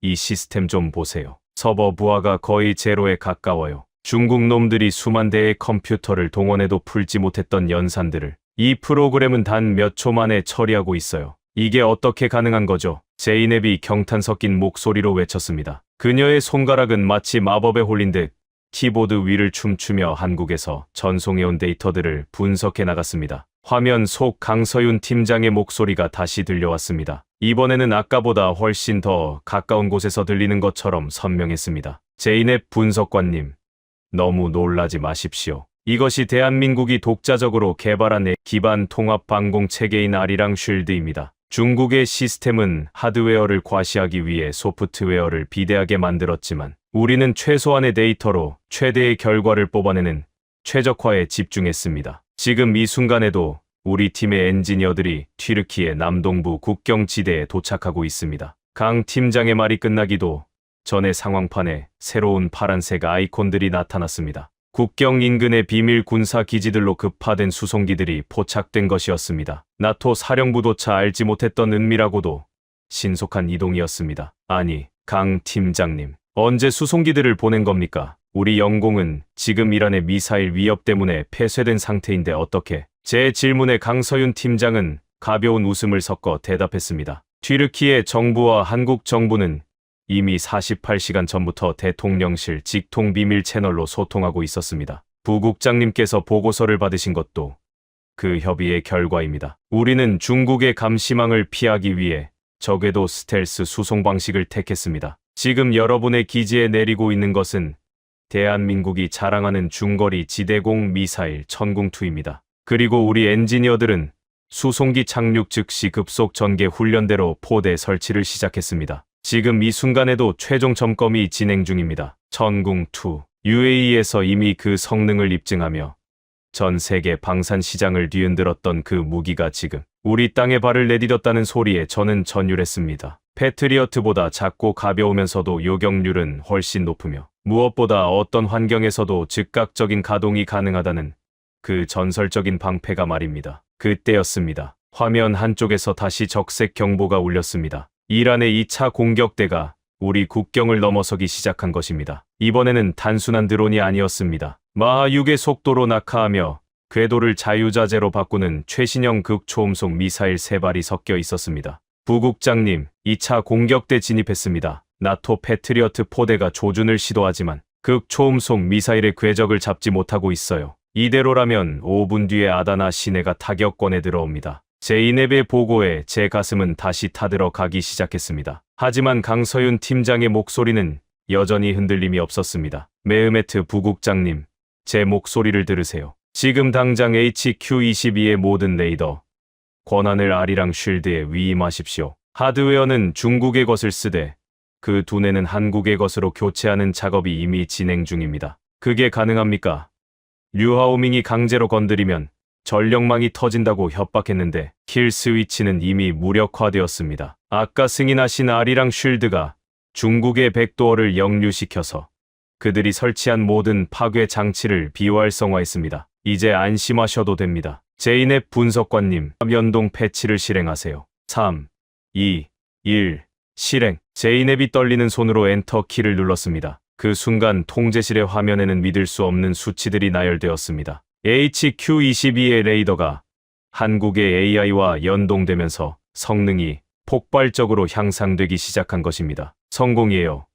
이 시스템 좀 보세요. 서버 부하가 거의 제로에 가까워요. 중국 놈들이 수만 대의 컴퓨터를 동원해도 풀지 못했던 연산들을 이 프로그램은 단 몇 초 만에 처리하고 있어요. 이게 어떻게 가능한 거죠? 제이넵이 경탄 섞인 목소리로 외쳤습니다. 그녀의 손가락은 마치 마법에 홀린 듯 키보드 위를 춤추며 한국에서 전송해온 데이터들을 분석해 나갔습니다. 화면 속 강서윤 팀장의 목소리가 다시 들려왔습니다. 이번에는 아까보다 훨씬 더 가까운 곳에서 들리는 것처럼 선명했습니다. 제이넵 분석관님, 너무 놀라지 마십시오. 이것이 대한민국이 독자적으로 개발한 기반 통합 방공 체계인 아리랑 쉴드입니다. 중국의 시스템은 하드웨어를 과시하기 위해 소프트웨어를 비대하게 만들었지만 우리는 최소한의 데이터로 최대의 결과를 뽑아내는 최적화에 집중했습니다. 지금 이 순간에도 우리 팀의 엔지니어들이 튀르키예 남동부 국경지대에 도착하고 있습니다. 강 팀장의 말이 끝나기도 전에 상황판에 새로운 파란색 아이콘들이 나타났습니다. 국경 인근의 비밀 군사 기지들로 급파된 수송기들이 포착된 것이었습니다. 나토 사령부조차 알지 못했던 은밀하고도 신속한 이동이었습니다. 아니, 강 팀장님, 언제 수송기들을 보낸 겁니까? 우리 영공은 지금 이란의 미사일 위협 때문에 폐쇄된 상태인데 어떻게? 제 질문에 강서윤 팀장은 가벼운 웃음을 섞어 대답했습니다. 튀르키예 정부와 한국 정부는 이미 48시간 전부터 대통령실 직통 비밀 채널로 소통하고 있었습니다. 부국장님께서 보고서를 받으신 것도 그 협의의 결과입니다. 우리는 중국의 감시망을 피하기 위해 적외도 스텔스 수송 방식을 택했습니다. 지금 여러분의 기지에 내리고 있는 것은 대한민국이 자랑하는 중거리 지대공 미사일 천궁2입니다. 그리고 우리 엔지니어들은 수송기 착륙 즉시 급속 전개 훈련대로 포대 설치를 시작했습니다. 지금 이 순간에도 최종 점검이 진행 중입니다. 천궁2, UAE에서 이미 그 성능을 입증하며 전 세계 방산 시장을 뒤흔들었던 그 무기가 지금 우리 땅에 발을 내디뎠다는 소리에 저는 전율했습니다. 패트리어트보다 작고 가벼우면서도 요격률은 훨씬 높으며 무엇보다 어떤 환경에서도 즉각적인 가동이 가능하다는 그 전설적인 방패가 말입니다. 그때였습니다. 화면 한쪽에서 다시 적색 경보가 울렸습니다. 이란의 2차 공격대가 우리 국경을 넘어서기 시작한 것입니다. 이번에는 단순한 드론이 아니었습니다. 마하 6의 속도로 낙하하며 궤도를 자유자재로 바꾸는 최신형 극초음속 미사일 3발이 섞여 있었습니다. 부국장님, 2차 공격대 진입했습니다. 나토 패트리어트 포대가 조준을 시도하지만 극초음속 미사일의 궤적을 잡지 못하고 있어요. 이대로라면 5분 뒤에 아다나 시내가 타격권에 들어옵니다. 제이넵의 보고에 제 가슴은 다시 타들어 가기 시작했습니다. 하지만 강서윤 팀장의 목소리는 여전히 흔들림이 없었습니다. 메흐메트 부국장님, 제 목소리를 들으세요. 지금 당장 HQ-22의 모든 레이더, 권한을 아리랑 쉴드에 위임하십시오. 하드웨어는 중국의 것을 쓰되 그 두뇌는 한국의 것으로 교체하는 작업이 이미 진행 중입니다. 그게 가능합니까? 류하오밍이 강제로 건드리면 전력망이 터진다고 협박했는데 킬 스위치는 이미 무력화되었습니다. 아까 승인하신 아리랑 쉴드가 중국의 백도어를 역류시켜서 그들이 설치한 모든 파괴 장치를 비활성화했습니다. 이제 안심하셔도 됩니다. 제이넵 분석관님, 연동 패치를 실행하세요. 3, 2, 1, 실행. 제이넵이 떨리는 손으로 엔터 키를 눌렀습니다. 그 순간 통제실의 화면에는 믿을 수 없는 수치들이 나열되었습니다. HQ-22의 레이더가 한국의 AI와 연동되면서 성능이 폭발적으로 향상되기 시작한 것입니다. 성공이에요.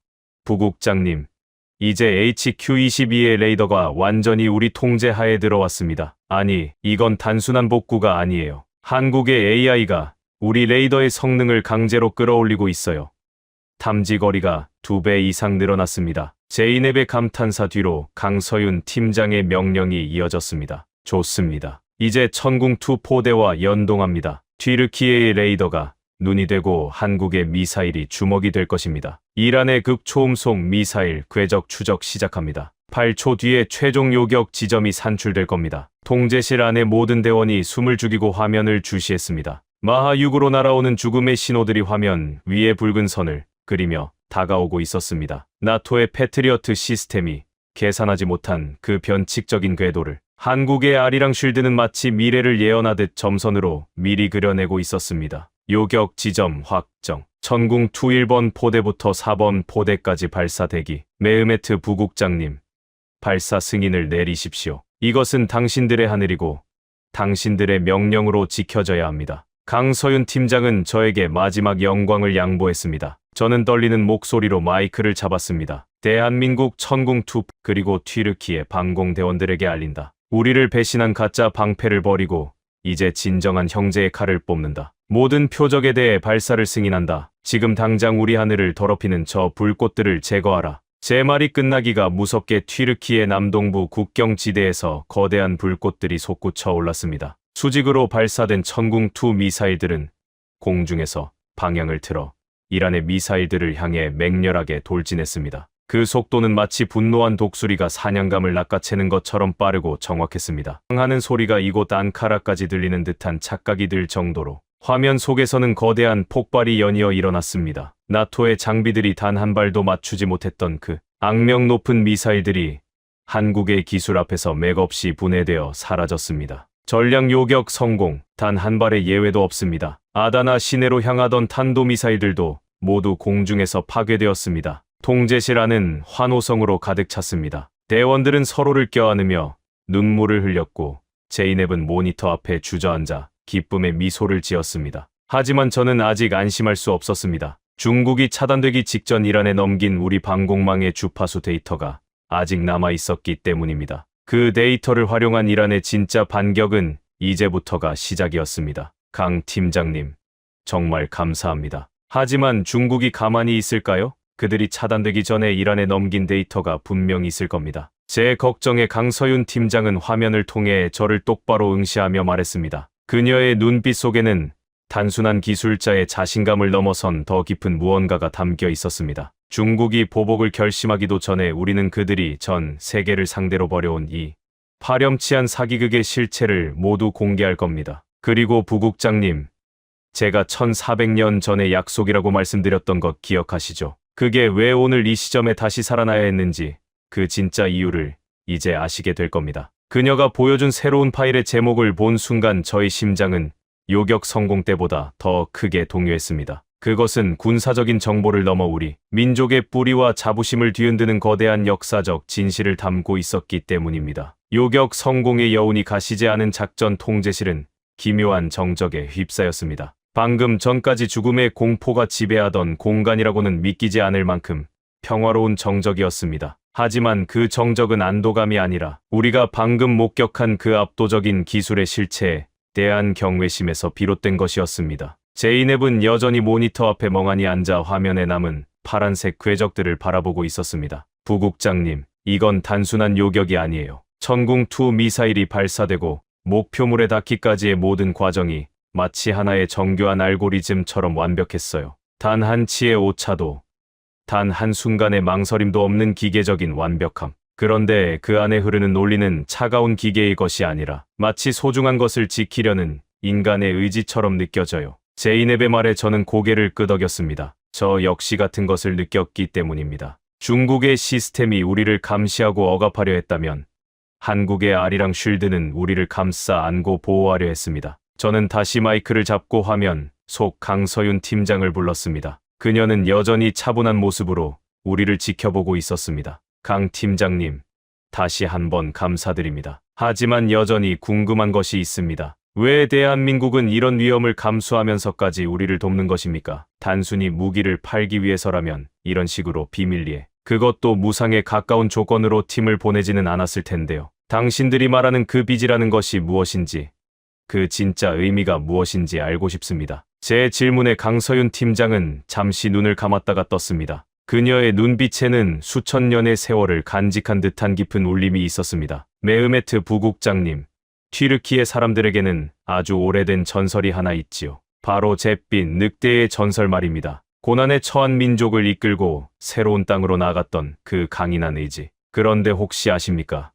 부국장님, 이제 HQ-22의 레이더가 완전히 우리 통제하에 들어왔습니다. 아니, 이건 단순한 복구가 아니에요. 한국의 AI가 우리 레이더의 성능을 강제로 끌어올리고 있어요. 탐지 거리가 2배 이상 늘어났습니다. 제이넵의 감탄사 뒤로 강서윤 팀장의 명령이 이어졌습니다. 좋습니다. 이제 천궁2 포대와 연동합니다. 튀르키예의 레이더가 눈이 되고 한국의 미사일이 주먹이 될 것입니다. 이란의 극초음속 미사일 궤적 추적 시작합니다. 8초 뒤에 최종 요격 지점이 산출될 겁니다. 통제실 안의 모든 대원이 숨을 죽이고 화면을 주시했습니다. 마하6으로 날아오는 죽음의 신호들이 화면 위에 붉은 선을 그리며 다가오고 있었습니다. 나토의 패트리어트 시스템이 계산하지 못한 그 변칙적인 궤도를 한국의 아리랑 쉴드는 마치 미래를 예언하듯 점선으로 미리 그려내고 있었습니다. 요격 지점 확정. 천궁2 1번 포대부터 4번 포대까지 발사 대기. 메흐메트 부국장님, 발사 승인을 내리십시오. 이것은 당신들의 하늘이고 당신들의 명령으로 지켜져야 합니다. 강서윤 팀장은 저에게 마지막 영광을 양보했습니다. 저는 떨리는 목소리로 마이크를 잡았습니다. 대한민국 천궁2 그리고 튀르키예 방공대원들에게 알린다. 우리를 배신한 가짜 방패를 버리고 이제 진정한 형제의 칼을 뽑는다. 모든 표적에 대해 발사를 승인한다. 지금 당장 우리 하늘을 더럽히는 저 불꽃들을 제거하라. 제 말이 끝나기가 무섭게 튀르키예 남동부 국경지대에서 거대한 불꽃들이 솟구쳐 올랐습니다. 수직으로 발사된 천궁2 미사일들은 공중에서 방향을 틀어 이란의 미사일들을 향해 맹렬하게 돌진했습니다. 그 속도는 마치 분노한 독수리가 사냥감을 낚아채는 것처럼 빠르고 정확했습니다. 하는 소리가 이곳 앙카라까지 들리는 듯한 착각이 들 정도로 화면 속에서는 거대한 폭발이 연이어 일어났습니다. 나토의 장비들이 단 한 발도 맞추지 못했던 그 악명 높은 미사일들이 한국의 기술 앞에서 맥없이 분해되어 사라졌습니다. 전략 요격 성공, 단 한 발의 예외도 없습니다. 아다나 시내로 향하던 탄도미사일들도 모두 공중에서 파괴되었습니다. 통제실 안은 환호성으로 가득 찼습니다. 대원들은 서로를 껴안으며 눈물을 흘렸고 제이넵은 모니터 앞에 주저앉아 기쁨의 미소를 지었습니다. 하지만 저는 아직 안심할 수 없었습니다. 중국이 차단되기 직전 이란에 넘긴 우리 방공망의 주파수 데이터가 아직 남아 있었기 때문입니다. 그 데이터를 활용한 이란의 진짜 반격은 이제부터가 시작이었습니다. 강 팀장님, 정말 감사합니다. 하지만 중국이 가만히 있을까요? 그들이 차단되기 전에 이란에 넘긴 데이터가 분명히 있을 겁니다. 제 걱정에 강서윤 팀장은 화면을 통해 저를 똑바로 응시하며 말했습니다. 그녀의 눈빛 속에는 단순한 기술자의 자신감을 넘어선 더 깊은 무언가가 담겨 있었습니다. 중국이 보복을 결심하기도 전에 우리는 그들이 전 세계를 상대로 벌여온 이 파렴치한 사기극의 실체를 모두 공개할 겁니다. 그리고 부국장님, 제가 1400년 전의 약속이라고 말씀드렸던 것 기억하시죠? 그게 왜 오늘 이 시점에 다시 살아나야 했는지 그 진짜 이유를 이제 아시게 될 겁니다. 그녀가 보여준 새로운 파일의 제목을 본 순간 저의 심장은 요격 성공 때보다 더 크게 동요했습니다. 그것은 군사적인 정보를 넘어 우리 민족의 뿌리와 자부심을 뒤흔드는 거대한 역사적 진실을 담고 있었기 때문입니다. 요격 성공의 여운이 가시지 않은 작전 통제실은 기묘한 정적에 휩싸였습니다. 방금 전까지 죽음의 공포가 지배하던 공간이라고는 믿기지 않을 만큼 평화로운 정적이었습니다. 하지만 그 정적은 안도감이 아니라 우리가 방금 목격한 그 압도적인 기술의 실체에 대한 경외심에서 비롯된 것이었습니다. 제이넵은 여전히 모니터 앞에 멍하니 앉아 화면에 남은 파란색 궤적들을 바라보고 있었습니다. 부국장님, 이건 단순한 요격이 아니에요. 천궁2 미사일이 발사되고 목표물에 닿기까지의 모든 과정이 마치 하나의 정교한 알고리즘처럼 완벽했어요. 단 한 치의 오차도, 단 한순간의 망설임도 없는 기계적인 완벽함. 그런데 그 안에 흐르는 논리는 차가운 기계의 것이 아니라 마치 소중한 것을 지키려는 인간의 의지처럼 느껴져요. 제이넵의 말에 저는 고개를 끄덕였습니다. 저 역시 같은 것을 느꼈기 때문입니다. 중국의 시스템이 우리를 감시하고 억압하려 했다면 한국의 아리랑 쉴드는 우리를 감싸 안고 보호하려 했습니다. 저는 다시 마이크를 잡고 화면 속 강서윤 팀장을 불렀습니다. 그녀는 여전히 차분한 모습으로 우리를 지켜보고 있었습니다. 강 팀장님, 다시 한번 감사드립니다. 하지만 여전히 궁금한 것이 있습니다. 왜 대한민국은 이런 위험을 감수하면서까지 우리를 돕는 것입니까? 단순히 무기를 팔기 위해서라면 이런 식으로 비밀리에, 그것도 무상에 가까운 조건으로 팀을 보내지는 않았을 텐데요. 당신들이 말하는 그 빚이라는 것이 무엇인지, 그 진짜 의미가 무엇인지 알고 싶습니다. 제 질문에 강서윤 팀장은 잠시 눈을 감았다가 떴습니다. 그녀의 눈빛에는 수천 년의 세월을 간직한 듯한 깊은 울림이 있었습니다. 메흐메트 부국장님, 튀르키예 사람들에게는 아주 오래된 전설이 하나 있지요. 바로 잿빛 늑대의 전설 말입니다. 고난에 처한 민족을 이끌고 새로운 땅으로 나아갔던 그 강인한 의지. 그런데 혹시 아십니까?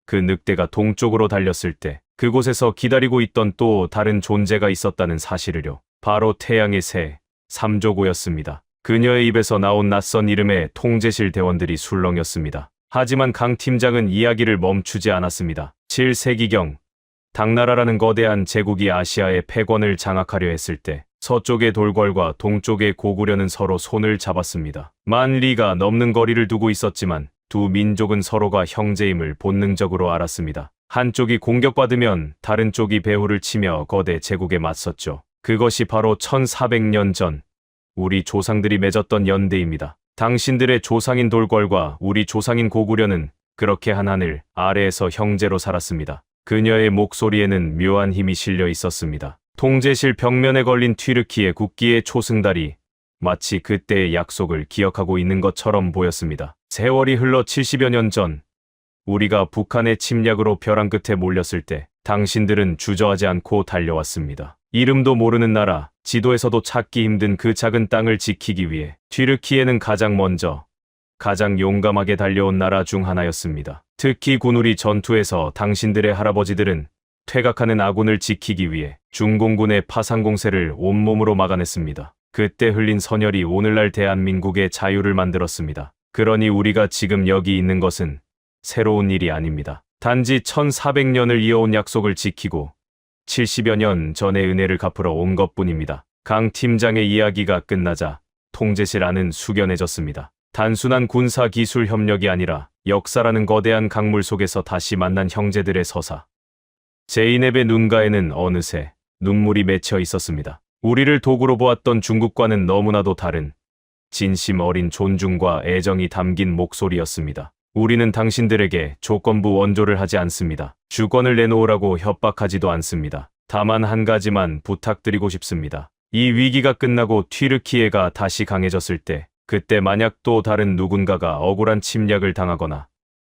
그 늑대가 동쪽으로 달렸을 때 그곳에서 기다리고 있던 또 다른 존재가 있었다는 사실을요. 바로 태양의 새, 삼조고였습니다. 그녀의 입에서 나온 낯선 이름의 통제실 대원들이 술렁였습니다. 하지만 강 팀장은 이야기를 멈추지 않았습니다. 7세기경, 당나라라는 거대한 제국이 아시아의 패권을 장악하려 했을 때 서쪽의 돌궐과 동쪽의 고구려는 서로 손을 잡았습니다. 만 리가 넘는 거리를 두고 있었지만 두 민족은 서로가 형제임을 본능적으로 알았습니다. 한쪽이 공격받으면 다른 쪽이 배후를 치며 거대 제국에 맞섰죠. 그것이 바로 1400년 전 우리 조상들이 맺었던 연대입니다. 당신들의 조상인 돌궐과 우리 조상인 고구려는 그렇게 하늘 아래에서 형제로 살았습니다. 그녀의 목소리에는 묘한 힘이 실려 있었습니다. 통제실 벽면에 걸린 튀르키예 국기의 초승달이 마치 그때의 약속을 기억하고 있는 것처럼 보였습니다. 세월이 흘러 70여 년 전, 우리가 북한의 침략으로 벼랑 끝에 몰렸을 때 당신들은 주저하지 않고 달려왔습니다. 이름도 모르는 나라, 지도에서도 찾기 힘든 그 작은 땅을 지키기 위해 튀르키예는 가장 먼저, 가장 용감하게 달려온 나라 중 하나였습니다. 특히 군우리 전투에서 당신들의 할아버지들은 퇴각하는 아군을 지키기 위해 중공군의 파상공세를 온몸으로 막아냈습니다. 그때 흘린 선혈이 오늘날 대한민국의 자유를 만들었습니다. 그러니 우리가 지금 여기 있는 것은 새로운 일이 아닙니다. 단지 1400년을 이어온 약속을 지키고 70여 년 전의 은혜를 갚으러 온 것뿐입니다. 강 팀장의 이야기가 끝나자 통제실 안은 숙연해졌습니다. 단순한 군사 기술 협력이 아니라 역사라는 거대한 강물 속에서 다시 만난 형제들의 서사. 제이넵의 눈가에는 어느새 눈물이 맺혀 있었습니다. 우리를 도구로 보았던 중국과는 너무나도 다른 진심 어린 존중과 애정이 담긴 목소리였습니다. 우리는 당신들에게 조건부 원조를 하지 않습니다. 주권을 내놓으라고 협박하지도 않습니다. 다만 한 가지만 부탁드리고 싶습니다. 이 위기가 끝나고 튀르키예가 다시 강해졌을 때, 그때 만약 또 다른 누군가가 억울한 침략을 당하거나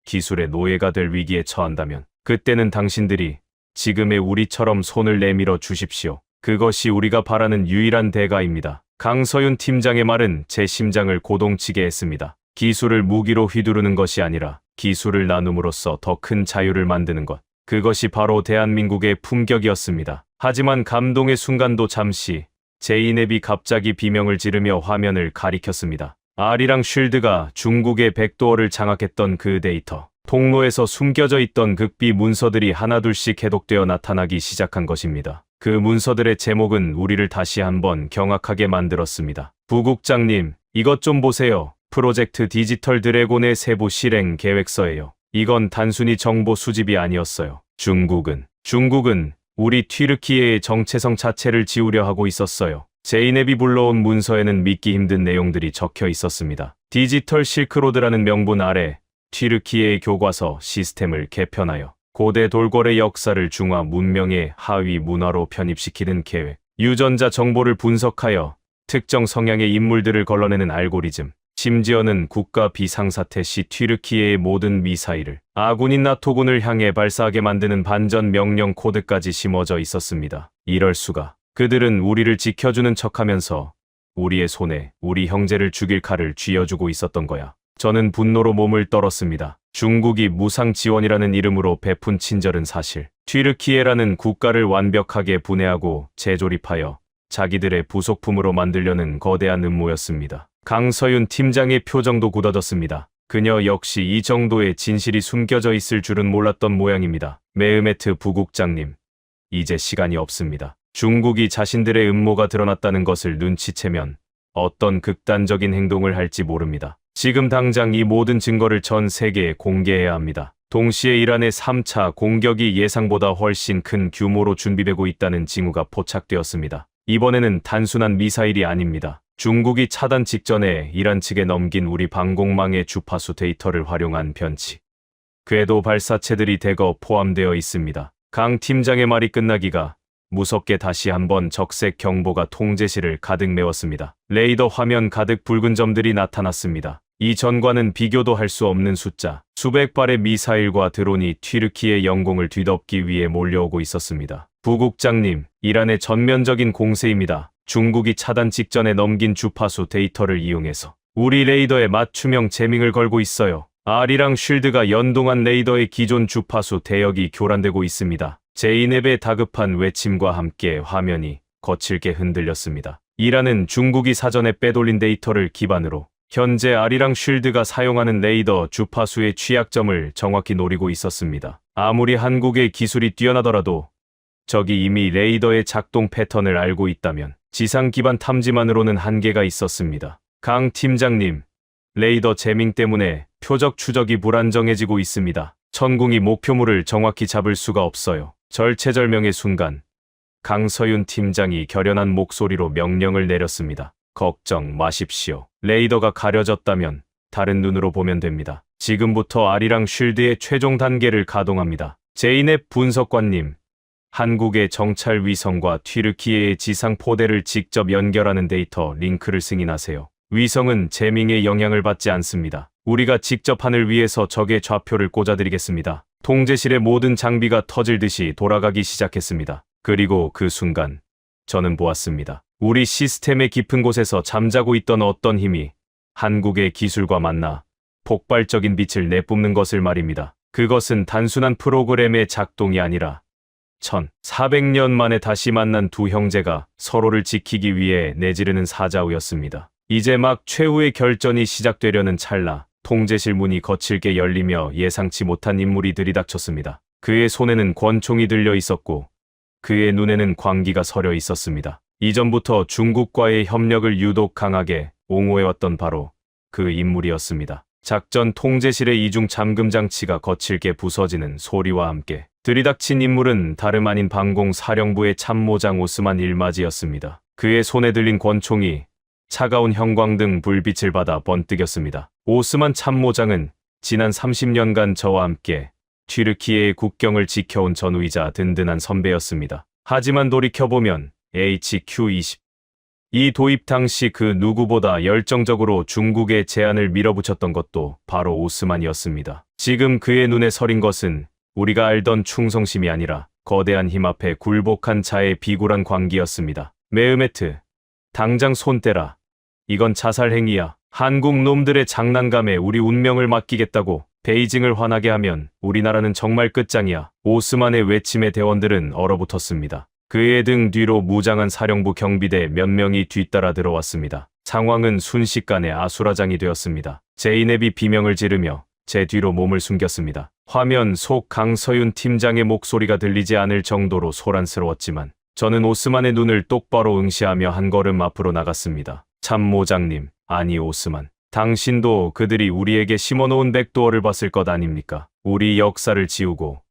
기술의 노예가 될 위기에 처한다면 그때는 당신들이 지금의 우리처럼 손을 내밀어 주십시오. 그것이 우리가 바라는 유일한 대가입니다. 강서윤 팀장의 말은 제 심장을 고동치게 했습니다. 기술을 무기로 휘두르는 것이 아니라 기술을 나눔으로써 더 큰 자유를 만드는 것. 그것이 바로 대한민국의 품격이었습니다. 하지만 감동의 순간도 잠시, 제이넵이 갑자기 비명을 지르며 화면을 가리켰습니다. 아리랑 쉴드가 중국의 백도어를 장악했던 그 데이터. 통로에서 숨겨져 있던 극비 문서들이 하나둘씩 해독되어 나타나기 시작한 것입니다. 그 문서들의 제목은 우리를 다시 한번 경악하게 만들었습니다. 부국장님, 이것 좀 보세요. 프로젝트 디지털 드래곤의 세부 실행 계획서예요. 이건 단순히 정보 수집이 아니었어요. 중국은 우리 튀르키예의 정체성 자체를 지우려 하고 있었어요. 제이넵이 불러온 문서에는 믿기 힘든 내용들이 적혀 있었습니다. 디지털 실크로드라는 명분 아래 튀르키예의 교과서 시스템을 개편하여 고대 돌궐의 역사를 중화 문명의 하위 문화로 편입시키는 계획, 유전자 정보를 분석하여 특정 성향의 인물들을 걸러내는 알고리즘, 심지어는 국가 비상사태 시 튀르키예의 모든 미사일을 아군인 나토군을 향해 발사하게 만드는 반전 명령 코드까지 심어져 있었습니다. 이럴 수가. 그들은 우리를 지켜주는 척하면서 우리의 손에 우리 형제를 죽일 칼을 쥐어주고 있었던 거야. 저는 분노로 몸을 떨었습니다. 중국이 무상 지원이라는 이름으로 베푼 친절은 사실 튀르키예라는 국가를 완벽하게 분해하고 재조립하여 자기들의 부속품으로 만들려는 거대한 음모였습니다. 강서윤 팀장의 표정도 굳어졌습니다. 그녀 역시 이 정도의 진실이 숨겨져 있을 줄은 몰랐던 모양입니다. 메흐메트 부국장님, 이제 시간이 없습니다. 중국이 자신들의 음모가 드러났다는 것을 눈치채면 어떤 극단적인 행동을 할지 모릅니다. 지금 당장 이 모든 증거를 전 세계에 공개해야 합니다. 동시에 이란의 3차 공격이 예상보다 훨씬 큰 규모로 준비되고 있다는 징후가 포착되었습니다. 이번에는 단순한 미사일이 아닙니다. 중국이 차단 직전에 이란 측에 넘긴 우리 방공망의 주파수 데이터를 활용한 변치, 궤도 발사체들이 대거 포함되어 있습니다. 강 팀장의 말이 끝나기가 무섭게 다시 한번 적색 경보가 통제실을 가득 메웠습니다. 레이더 화면 가득 붉은 점들이 나타났습니다. 이 전과는 비교도 할 수 없는 숫자, 수백 발의 미사일과 드론이 튀르키예 영공을 뒤덮기 위해 몰려오고 있었습니다. 부국장님, 이란의 전면적인 공세입니다. 중국이 차단 직전에 넘긴 주파수 데이터를 이용해서 우리 레이더에 맞춤형 재밍을 걸고 있어요. 아리랑 쉴드가 연동한 레이더의 기존 주파수 대역이 교란되고 있습니다. 제이넵의 다급한 외침과 함께 화면이 거칠게 흔들렸습니다. 이란은 중국이 사전에 빼돌린 데이터를 기반으로 현재 아리랑 쉴드가 사용하는 레이더 주파수의 취약점을 정확히 노리고 있었습니다. 아무리 한국의 기술이 뛰어나더라도 적이 이미 레이더의 작동 패턴을 알고 있다면 지상 기반 탐지만으로는 한계가 있었습니다. 강 팀장님, 레이더 재밍 때문에 표적 추적이 불안정해지고 있습니다. 천궁이 목표물을 정확히 잡을 수가 없어요. 절체절명의 순간, 강서윤 팀장이 결연한 목소리로 명령을 내렸습니다. 걱정 마십시오. 레이더가 가려졌다면 다른 눈으로 보면 됩니다. 지금부터 아리랑 쉴드의 최종 단계를 가동합니다. 제이넵 분석관님, 한국의 정찰 위성과 튀르키예의 지상 포대를 직접 연결하는 데이터 링크를 승인하세요. 위성은 재밍의 영향을 받지 않습니다. 우리가 직접 하늘 위에서 적의 좌표를 꽂아드리겠습니다. 통제실의 모든 장비가 터질 듯이 돌아가기 시작했습니다. 그리고 그 순간 저는 보았습니다. 우리 시스템의 깊은 곳에서 잠자고 있던 어떤 힘이 한국의 기술과 만나 폭발적인 빛을 내뿜는 것을 말입니다. 그것은 단순한 프로그램의 작동이 아니라 1400년 만에 다시 만난 두 형제가 서로를 지키기 위해 내지르는 사자우였습니다. 이제 막 최후의 결전이 시작되려는 찰나, 통제실 문이 거칠게 열리며 예상치 못한 인물이 들이닥쳤습니다. 그의 손에는 권총이 들려 있었고 그의 눈에는 광기가 서려 있었습니다. 이전부터 중국과의 협력을 유독 강하게 옹호해왔던 바로 그 인물이었습니다. 작전 통제실의 이중 잠금 장치가 거칠게 부서지는 소리와 함께 들이닥친 인물은 다름 아닌 방공사령부의 참모장 오스만 일마지였습니다. 그의 손에 들린 권총이 차가운 형광등 불빛을 받아 번뜩였습니다. 오스만 참모장은 지난 30년간 저와 함께 튀르키예의 국경을 지켜온 전우이자 든든한 선배였습니다. 하지만 돌이켜보면 HQ-20 이 도입 당시 그 누구보다 열정적으로 중국의 제안을 밀어붙였던 것도 바로 오스만이었습니다. 지금 그의 눈에 서린 것은 우리가 알던 충성심이 아니라 거대한 힘 앞에 굴복한 자의 비굴한 광기였습니다. 메흐메트, 당장 손 떼라. 이건 자살 행위야. 한국 놈들의 장난감에 우리 운명을 맡기겠다고 베이징을 화나게 하면 우리나라는 정말 끝장이야. 오스만의 외침에 대원들은 얼어붙었습니다. 그의 등 뒤로 무장한 사령부 경비대 몇 명이 뒤따라 들어왔습니다. 상황은 순식간에 아수라장이 되었습니다. 제이넵이 비명을 지르며 제 뒤로 몸을 숨겼습니다. 화면 속 강서윤 팀장의 목소리가 들리지 않을 정도로 소란스러웠지만 저는 오스만의 눈을 똑바로 응시하며 한 걸음 앞으로 나갔습니다. 참모장님, 아니 오스만, 당신도 그들이 우리에게 심어놓은 백도어를 봤을 것 아닙니까? 우리 역사를 지우고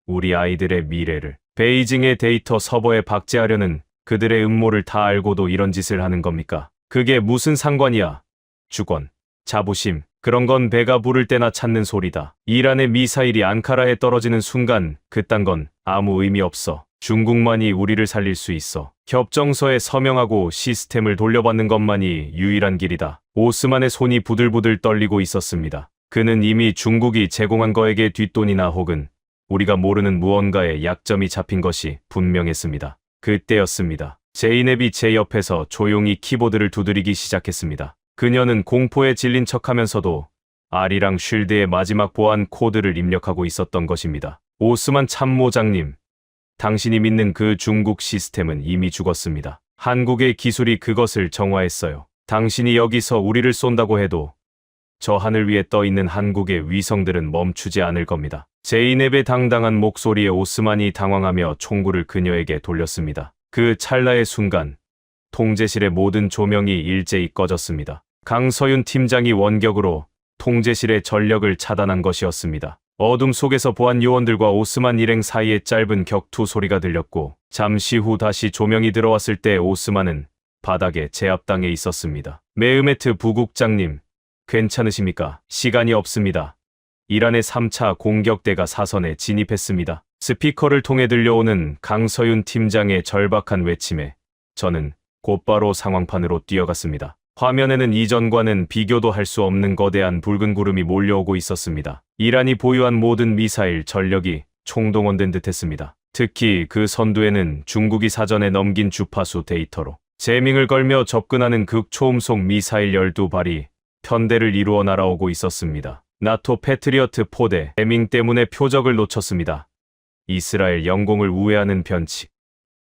우리 아이들의 미래를 베이징의 데이터 서버에 박제하려는 그들의 음모를 다 알고도 이런 짓을 하는 겁니까? 그게 무슨 상관이야? 주권, 자부심, 그런 건 배가 부를 때나 찾는 소리다. 이란의 미사일이 앙카라에 떨어지는 순간 그딴 건 아무 의미 없어. 중국만이 우리를 살릴 수 있어. 협정서에 서명하고 시스템을 돌려받는 것만이 유일한 길이다. 오스만의 손이 부들부들 떨리고 있었습니다. 그는 이미 중국이 제공한 거에게 뒷돈이나 혹은 우리가 모르는 무언가에 약점이 잡힌 것이 분명했습니다. 그때였습니다. 제이넵이 제 옆에서 조용히 키보드를 두드리기 시작했습니다. 그녀는 공포에 질린 척하면서도 아리랑 쉴드의 마지막 보안 코드를 입력하고 있었던 것입니다. 오스만 참모장님, 당신이 믿는 그 중국 시스템은 이미 죽었습니다. 한국의 기술이 그것을 정화했어요. 당신이 여기서 우리를 쏜다고 해도 저 하늘 위에 떠 있는 한국의 위성들은 멈추지 않을 겁니다. 제이넵의 당당한 목소리에 오스만이 당황하며 총구를 그녀에게 돌렸습니다. 그 찰나의 순간, 통제실의 모든 조명이 일제히 꺼졌습니다. 강서윤 팀장이 원격으로 통제실의 전력을 차단한 것이었습니다. 어둠 속에서 보안 요원들과 오스만 일행 사이에 짧은 격투 소리가 들렸고, 잠시 후 다시 조명이 들어왔을 때 오스만은 바닥에 제압당해 있었습니다. 메흐메트 부국장님, 괜찮으십니까? 시간이 없습니다. 이란의 3차 공격대가 사선에 진입했습니다. 스피커를 통해 들려오는 강서윤 팀장의 절박한 외침에 저는 곧바로 상황판으로 뛰어갔습니다. 화면에는 이전과는 비교도 할 수 없는 거대한 붉은 구름이 몰려오고 있었습니다. 이란이 보유한 모든 미사일 전력이 총동원된 듯했습니다. 특히 그 선두에는 중국이 사전에 넘긴 주파수 데이터로 제밍을 걸며 접근하는 극초음속 미사일 12발이 편대를 이루어 날아오고 있었습니다. 나토 패트리어트 포대 제밍 때문에 표적을 놓쳤습니다. 이스라엘 영공을 우회하는 변칙.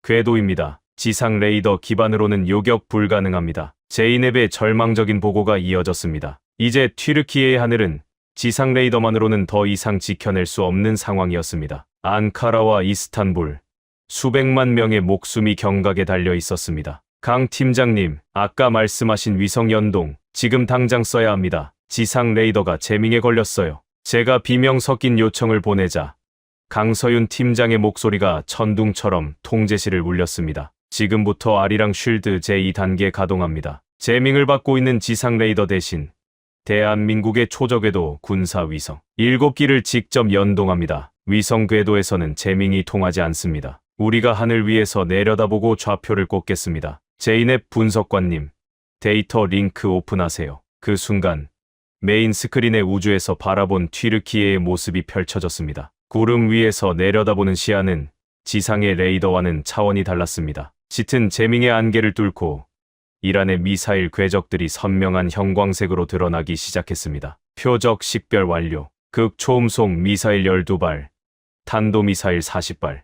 궤도입니다. 지상 레이더 기반으로는 요격 불가능합니다. 제이넵의 절망적인 보고가 이어졌습니다. 이제 튀르키예의 하늘은 지상 레이더만으로는 더 이상 지켜낼 수 없는 상황이었습니다. 앙카라와 이스탄불, 수백만 명의 목숨이 경각에 달려 있었습니다. 강 팀장님, 아까 말씀하신 위성 연동, 지금 당장 써야 합니다. 지상 레이더가 제밍에 걸렸어요. 제가 비명 섞인 요청을 보내자 강서윤 팀장의 목소리가 천둥처럼 통제실을 울렸습니다. 지금부터 아리랑 쉴드 제2단계 가동합니다. 제밍을 받고 있는 지상 레이더 대신 대한민국의 초저궤도 군사위성 7기를 직접 연동합니다. 위성 궤도에서는 제밍이 통하지 않습니다. 우리가 하늘 위에서 내려다보고 좌표를 꽂겠습니다. 제이넵 분석관님, 데이터 링크 오픈하세요. 그 순간 메인 스크린의 우주에서 바라본 튀르키예의 모습이 펼쳐졌습니다. 구름 위에서 내려다보는 시야는 지상의 레이더와는 차원이 달랐습니다. 짙은 제밍의 안개를 뚫고 이란의 미사일 궤적들이 선명한 형광색으로 드러나기 시작했습니다. 표적 식별 완료. 극초음속 미사일 12발, 탄도미사일 40발,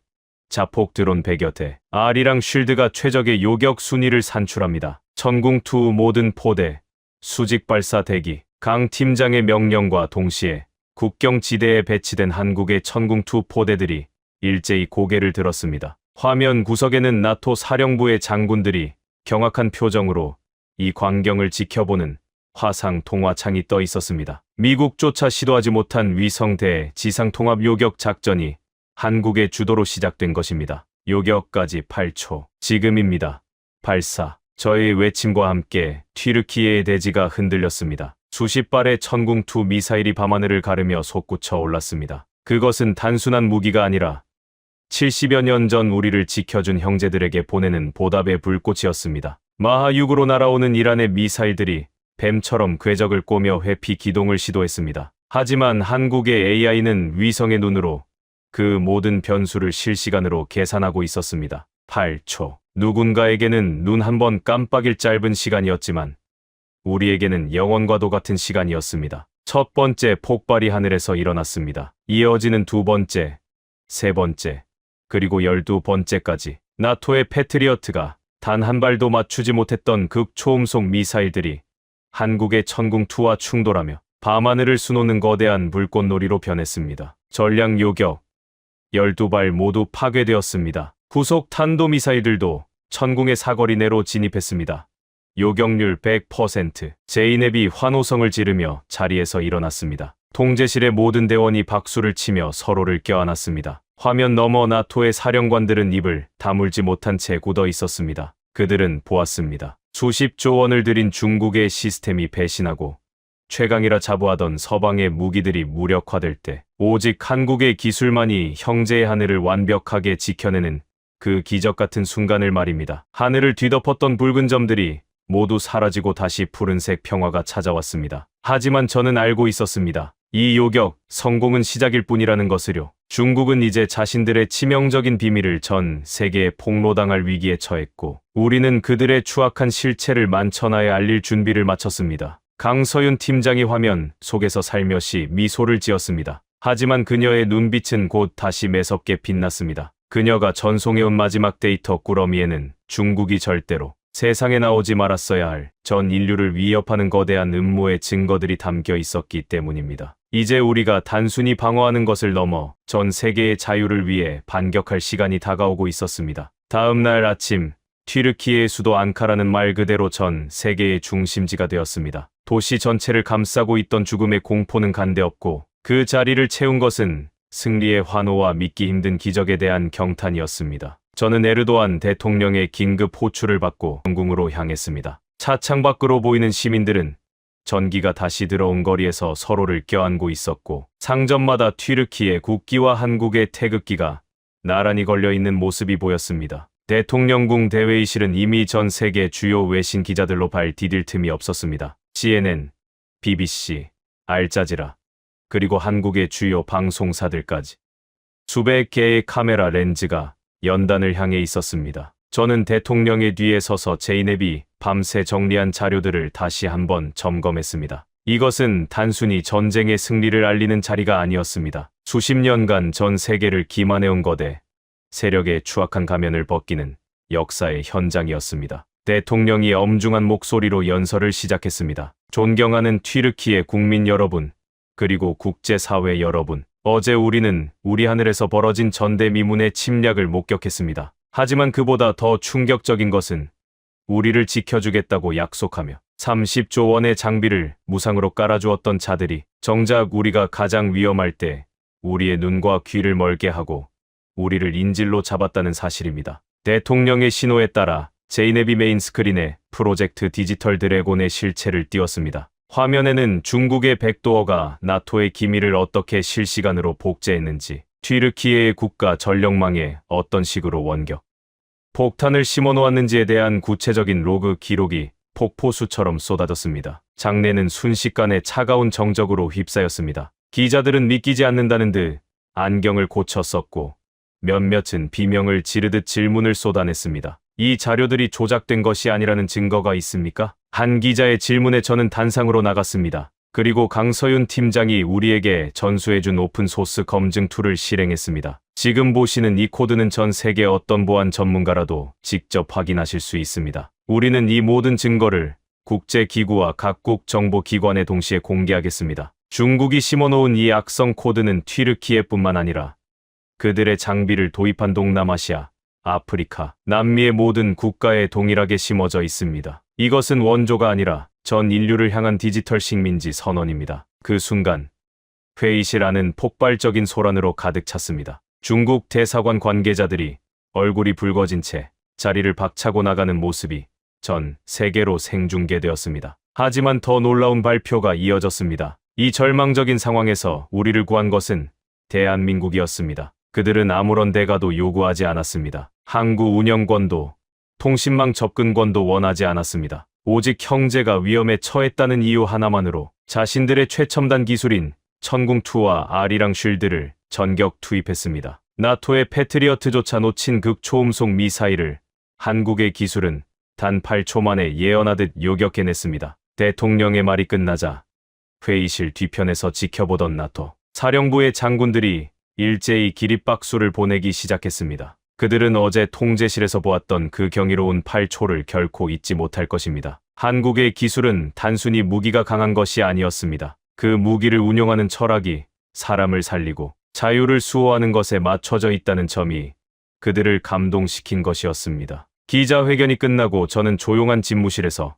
자폭 드론 100여 대. 아리랑 쉴드가 최적의 요격 순위를 산출합니다. 천궁2 모든 포대, 수직 발사 대기. 강 팀장의 명령과 동시에 국경 지대에 배치된 한국의 천궁2 포대들이 일제히 고개를 들었습니다. 화면 구석에는 나토 사령부의 장군들이 경악한 표정으로 이 광경을 지켜보는 화상 통화창이 떠 있었습니다. 미국조차 시도하지 못한 위성대 지상통합 요격 작전이 한국의 주도로 시작된 것입니다. 요격까지 8초. 지금입니다. 발사. 저의 외침과 함께 튀르키예의 대지가 흔들렸습니다. 수십 발의 천궁2 미사일이 밤하늘을 가르며 솟구쳐 올랐습니다. 그것은 단순한 무기가 아니라 70여 년 전 우리를 지켜준 형제들에게 보내는 보답의 불꽃이었습니다. 마하6으로 날아오는 이란의 미사일들이 뱀처럼 궤적을 꼬며 회피 기동을 시도했습니다. 하지만 한국의 AI는 위성의 눈으로 그 모든 변수를 실시간으로 계산하고 있었습니다. 8초. 누군가에게는 눈 한 번 깜빡일 짧은 시간이었지만 우리에게는 영원과도 같은 시간이었습니다. 첫 번째 폭발이 하늘에서 일어났습니다. 이어지는 두 번째, 세 번째, 그리고 12번째까지 나토의 패트리어트가 단 한 발도 맞추지 못했던 극초음속 미사일들이 한국의 천궁2와 충돌하며 밤하늘을 수놓는 거대한 불꽃놀이로 변했습니다. 전략 요격 12발 모두 파괴되었습니다. 후속 탄도미사일들도 천궁의 사거리 내로 진입했습니다. 요격률 100%. 제이넵이 환호성을 지르며 자리에서 일어났습니다. 통제실의 모든 대원이 박수를 치며 서로를 껴안았습니다. 화면 너머 나토의 사령관들은 입을 다물지 못한 채 굳어 있었습니다. 그들은 보았습니다. 수십조 원을 들인 중국의 시스템이 배신하고 최강이라 자부하던 서방의 무기들이 무력화될 때 오직 한국의 기술만이 형제의 하늘을 완벽하게 지켜내는 그 기적 같은 순간을 말입니다. 하늘을 뒤덮었던 붉은 점들이 모두 사라지고 다시 푸른색 평화가 찾아왔습니다. 하지만 저는 알고 있었습니다. 이 요격, 성공은 시작일 뿐이라는 것을요. 중국은 이제 자신들의 치명적인 비밀을 전 세계에 폭로당할 위기에 처했고 우리는 그들의 추악한 실체를 만천하에 알릴 준비를 마쳤습니다. 강서윤 팀장이 화면 속에서 살며시 미소를 지었습니다. 하지만 그녀의 눈빛은 곧 다시 매섭게 빛났습니다. 그녀가 전송해온 마지막 데이터 꾸러미에는 중국이 절대로 세상에 나오지 말았어야 할 전 인류를 위협하는 거대한 음모의 증거들이 담겨 있었기 때문입니다. 이제 우리가 단순히 방어하는 것을 넘어 전 세계의 자유를 위해 반격할 시간이 다가오고 있었습니다. 다음 날 아침, 튀르키예의 수도 앙카라는 말 그대로 전 세계의 중심지가 되었습니다. 도시 전체를 감싸고 있던 죽음의 공포는 간데없고 그 자리를 채운 것은 승리의 환호와 믿기 힘든 기적에 대한 경탄이었습니다. 저는 에르도안 대통령의 긴급 호출을 받고 영궁으로 향했습니다. 차창 밖으로 보이는 시민들은 전기가 다시 들어온 거리에서 서로를 껴안고 있었고 상점마다 튀르키예 국기와 한국의 태극기가 나란히 걸려있는 모습이 보였습니다. 대통령궁 대회의실은 이미 전 세계 주요 외신 기자들로 발 디딜 틈이 없었습니다. CNN, BBC, 알자지라, 그리고 한국의 주요 방송사들까지 수백 개의 카메라 렌즈가 연단을 향해 있었습니다. 저는 대통령의 뒤에 서서 제이넵이 밤새 정리한 자료들을 다시 한번 점검했습니다. 이것은 단순히 전쟁의 승리를 알리는 자리가 아니었습니다. 수십 년간 전 세계를 기만해온 거대 세력의 추악한 가면을 벗기는 역사의 현장이었습니다. 대통령이 엄중한 목소리로 연설을 시작했습니다. 존경하는 튀르키예 국민 여러분, 그리고 국제사회 여러분, 어제 우리는 우리 하늘에서 벌어진 전대미문의 침략을 목격했습니다. 하지만 그보다 더 충격적인 것은 우리를 지켜주겠다고 약속하며 30조 원의 장비를 무상으로 깔아주었던 자들이 정작 우리가 가장 위험할 때 우리의 눈과 귀를 멀게 하고 우리를 인질로 잡았다는 사실입니다. 대통령의 신호에 따라 제이넵이 메인 스크린에 프로젝트 디지털 드래곤의 실체를 띄웠습니다. 화면에는 중국의 백도어가 나토의 기밀을 어떻게 실시간으로 복제했는지, 튀르키예의 국가 전력망에 어떤 식으로 원격 폭탄을 심어놓았는지에 대한 구체적인 로그 기록이 폭포수처럼 쏟아졌습니다. 장내는 순식간에 차가운 정적으로 휩싸였습니다. 기자들은 믿기지 않는다는 듯 안경을 고쳐 썼고 몇몇은 비명을 지르듯 질문을 쏟아냈습니다. 이 자료들이 조작된 것이 아니라는 증거가 있습니까? 한 기자의 질문에 저는 단상으로 나갔습니다. 그리고 강서윤 팀장이 우리에게 전수해준 오픈소스 검증 툴을 실행했습니다. 지금 보시는 이 코드는 전 세계 어떤 보안 전문가라도 직접 확인하실 수 있습니다. 우리는 이 모든 증거를 국제기구와 각국 정보기관에 동시에 공개하겠습니다. 중국이 심어놓은 이 악성 코드는 튀르키예뿐만 아니라 그들의 장비를 도입한 동남아시아, 아프리카, 남미의 모든 국가에 동일하게 심어져 있습니다. 이것은 원조가 아니라 전 인류를 향한 디지털 식민지 선언입니다. 그 순간 회의실 안은 폭발적인 소란으로 가득 찼습니다. 중국 대사관 관계자들이 얼굴이 붉어진 채 자리를 박차고 나가는 모습이 전 세계로 생중계되었습니다. 하지만 더 놀라운 발표가 이어졌습니다. 이 절망적인 상황에서 우리를 구한 것은 대한민국이었습니다. 그들은 아무런 대가도 요구하지 않았습니다. 항구 운영권도 통신망 접근권도 원하지 않았습니다. 오직 형제가 위험에 처했다는 이유 하나만으로 자신들의 최첨단 기술인 천궁2와 아리랑 쉴드를 전격 투입했습니다. 나토의 패트리어트조차 놓친 극초음속 미사일을 한국의 기술은 단 8초 만에 예언하듯 요격해냈습니다. 대통령의 말이 끝나자 회의실 뒤편에서 지켜보던 나토 사령부의 장군들이 일제히 기립박수를 보내기 시작했습니다. 그들은 어제 통제실에서 보았던 그 경이로운 8초를 결코 잊지 못할 것입니다. 한국의 기술은 단순히 무기가 강한 것이 아니었습니다. 그 무기를 운용하는 철학이 사람을 살리고 자유를 수호하는 것에 맞춰져 있다는 점이 그들을 감동시킨 것이었습니다. 기자회견이 끝나고 저는 조용한 집무실에서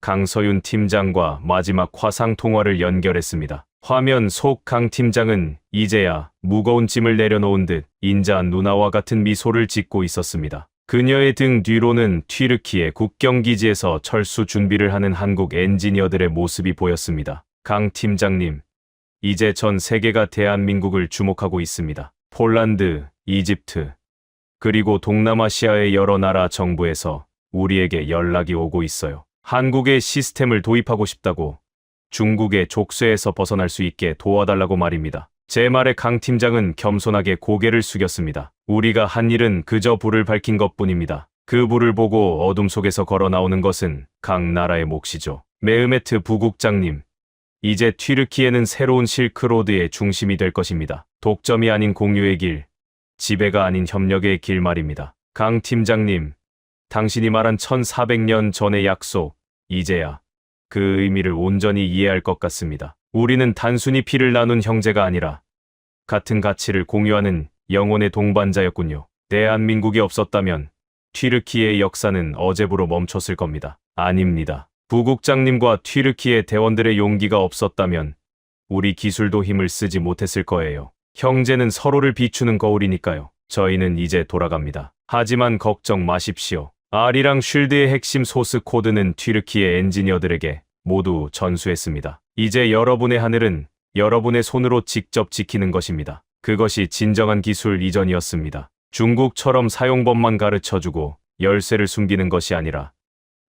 강서윤 팀장과 마지막 화상 통화를 연결했습니다. 화면 속 강 팀장은 이제야 무거운 짐을 내려놓은 듯 인자한 누나와 같은 미소를 짓고 있었습니다. 그녀의 등 뒤로는 튀르키예 국경기지에서 철수 준비를 하는 한국 엔지니어들의 모습이 보였습니다. 강 팀장님, 이제 전 세계가 대한민국을 주목하고 있습니다. 폴란드, 이집트, 그리고 동남아시아의 여러 나라 정부에서 우리에게 연락이 오고 있어요. 한국의 시스템을 도입하고 싶다고, 중국의 족쇄에서 벗어날 수 있게 도와달라고 말입니다. 제 말에 강 팀장은 겸손하게 고개를 숙였습니다. 우리가 한 일은 그저 불을 밝힌 것뿐입니다. 그 불을 보고 어둠 속에서 걸어 나오는 것은 각 나라의 몫이죠. 메흐메트 부국장님, 이제 튀르키예는 새로운 실크로드의 중심이 될 것입니다. 독점이 아닌 공유의 길, 지배가 아닌 협력의 길 말입니다. 강 팀장님, 당신이 말한 1400년 전의 약속, 이제야 그 의미를 온전히 이해할 것 같습니다. 우리는 단순히 피를 나눈 형제가 아니라 같은 가치를 공유하는 영혼의 동반자였군요. 대한민국이 없었다면 튀르키예의 역사는 어제부로 멈췄을 겁니다. 아닙니다. 부국장님과 튀르키예 대원들의 용기가 없었다면 우리 기술도 힘을 쓰지 못했을 거예요. 형제는 서로를 비추는 거울이니까요. 저희는 이제 돌아갑니다. 하지만 걱정 마십시오. 아리랑 쉴드의 핵심 소스 코드는 튀르키예 엔지니어들에게 모두 전수했습니다. 이제 여러분의 하늘은 여러분의 손으로 직접 지키는 것입니다. 그것이 진정한 기술 이전이었습니다. 중국처럼 사용법만 가르쳐주고 열쇠를 숨기는 것이 아니라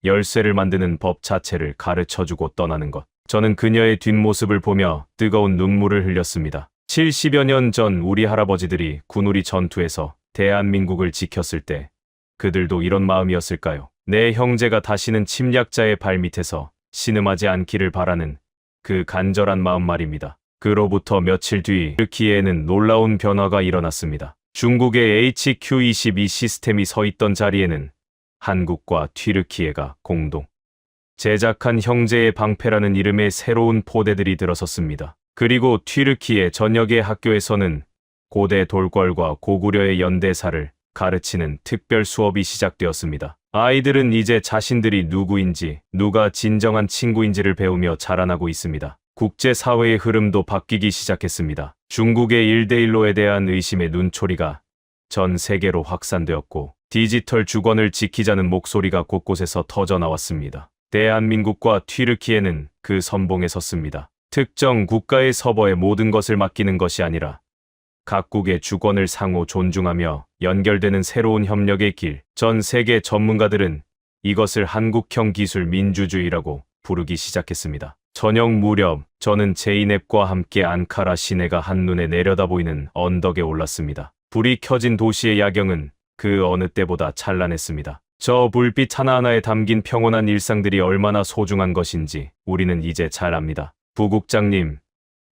열쇠를 만드는 법 자체를 가르쳐주고 떠나는 것. 저는 그녀의 뒷모습을 보며 뜨거운 눈물을 흘렸습니다. 70여 년 전 우리 할아버지들이 군우리 전투에서 대한민국을 지켰을 때 그들도 이런 마음이었을까요? 내 형제가 다시는 침략자의 발밑에서 신음하지 않기를 바라는 그 간절한 마음 말입니다. 그로부터 며칠 뒤 튀르키예에는 놀라운 변화가 일어났습니다. 중국의 HQ-22 시스템이 서 있던 자리에는 한국과 튀르키예가 공동 제작한 형제의 방패라는 이름의 새로운 포대들이 들어섰습니다. 그리고 튀르키예 전역의 학교에서는 고대 돌궐과 고구려의 연대사를 가르치는 특별 수업이 시작되었습니다. 아이들은 이제 자신들이 누구인지, 누가 진정한 친구인지를 배우며 자라나고 있습니다. 국제사회의 흐름도 바뀌기 시작했습니다. 중국의 1대1로에 대한 의심의 눈초리가 전 세계로 확산되었고 디지털 주권을 지키자는 목소리가 곳곳에서 터져 나왔습니다. 대한민국과 튀르키예는 그 선봉에 섰습니다. 특정 국가의 서버에 모든 것을 맡기는 것이 아니라 각국의 주권을 상호 존중하며 연결되는 새로운 협력의 길. 전 세계 전문가들은 이것을 한국형 기술 민주주의라고 부르기 시작했습니다. 저녁 무렵 저는 제이넵과 함께 앙카라 시내가 한눈에 내려다보이는 언덕에 올랐습니다. 불이 켜진 도시의 야경은 그 어느 때보다 찬란했습니다. 저 불빛 하나하나에 담긴 평온한 일상들이 얼마나 소중한 것인지 우리는 이제 잘 압니다. 부국장님,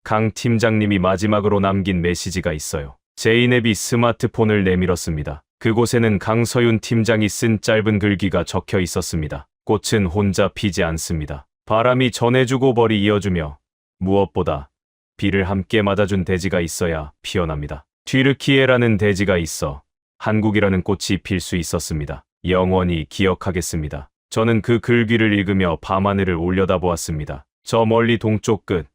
강 팀장님이 마지막으로 남긴 메시지가 있어요. 제이넵이 스마트폰을 내밀었습니다. 그곳에는 강서윤 팀장이 쓴 짧은 글귀가 적혀 있었습니다. 꽃은 혼자 피지 않습니다. 바람이 전해주고 벌이 이어주며 무엇보다 비를 함께 맞아준 대지가 있어야 피어납니다. 튀르키예라는 대지가 있어 한국이라는 꽃이 필 수 있었습니다. 영원히 기억하겠습니다. 저는 그 글귀를 읽으며 밤하늘을 올려다보았습니다. 저 멀리 동쪽 끝,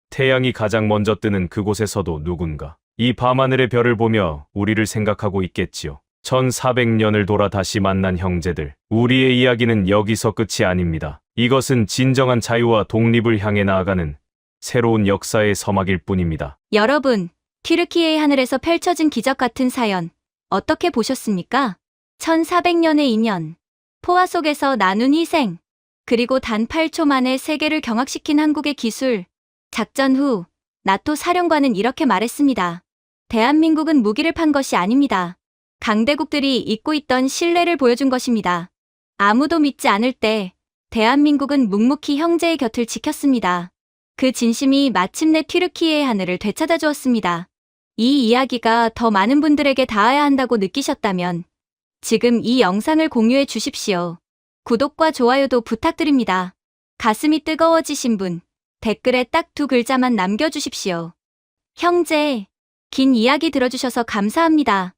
태양이 가장 먼저 뜨는 그곳에서도 누군가 이 밤하늘의 별을 보며 우리를 생각하고 있겠지요. 1400년을 돌아 다시 만난 형제들. 우리의 이야기는 여기서 끝이 아닙니다. 이것은 진정한 자유와 독립을 향해 나아가는 새로운 역사의 서막일 뿐입니다. 여러분, 튀르키예의 하늘에서 펼쳐진 기적 같은 사연, 어떻게 보셨습니까? 1400년의 인연, 포화 속에서 나눈 희생, 그리고 단 8초 만에 세계를 경악시킨 한국의 기술. 작전 후 나토 사령관은 이렇게 말했습니다. 대한민국은 무기를 판 것이 아닙니다. 강대국들이 잊고 있던 신뢰를 보여준 것입니다. 아무도 믿지 않을 때 대한민국은 묵묵히 형제의 곁을 지켰습니다. 그 진심이 마침내 튀르키예의 하늘을 되찾아 주었습니다. 이 이야기가 더 많은 분들에게 닿아야 한다고 느끼셨다면 지금 이 영상을 공유해 주십시오. 구독과 좋아요도 부탁드립니다. 가슴이 뜨거워지신 분, 댓글에 딱 2글자만 남겨주십시오. 형제, 긴 이야기 들어주셔서 감사합니다.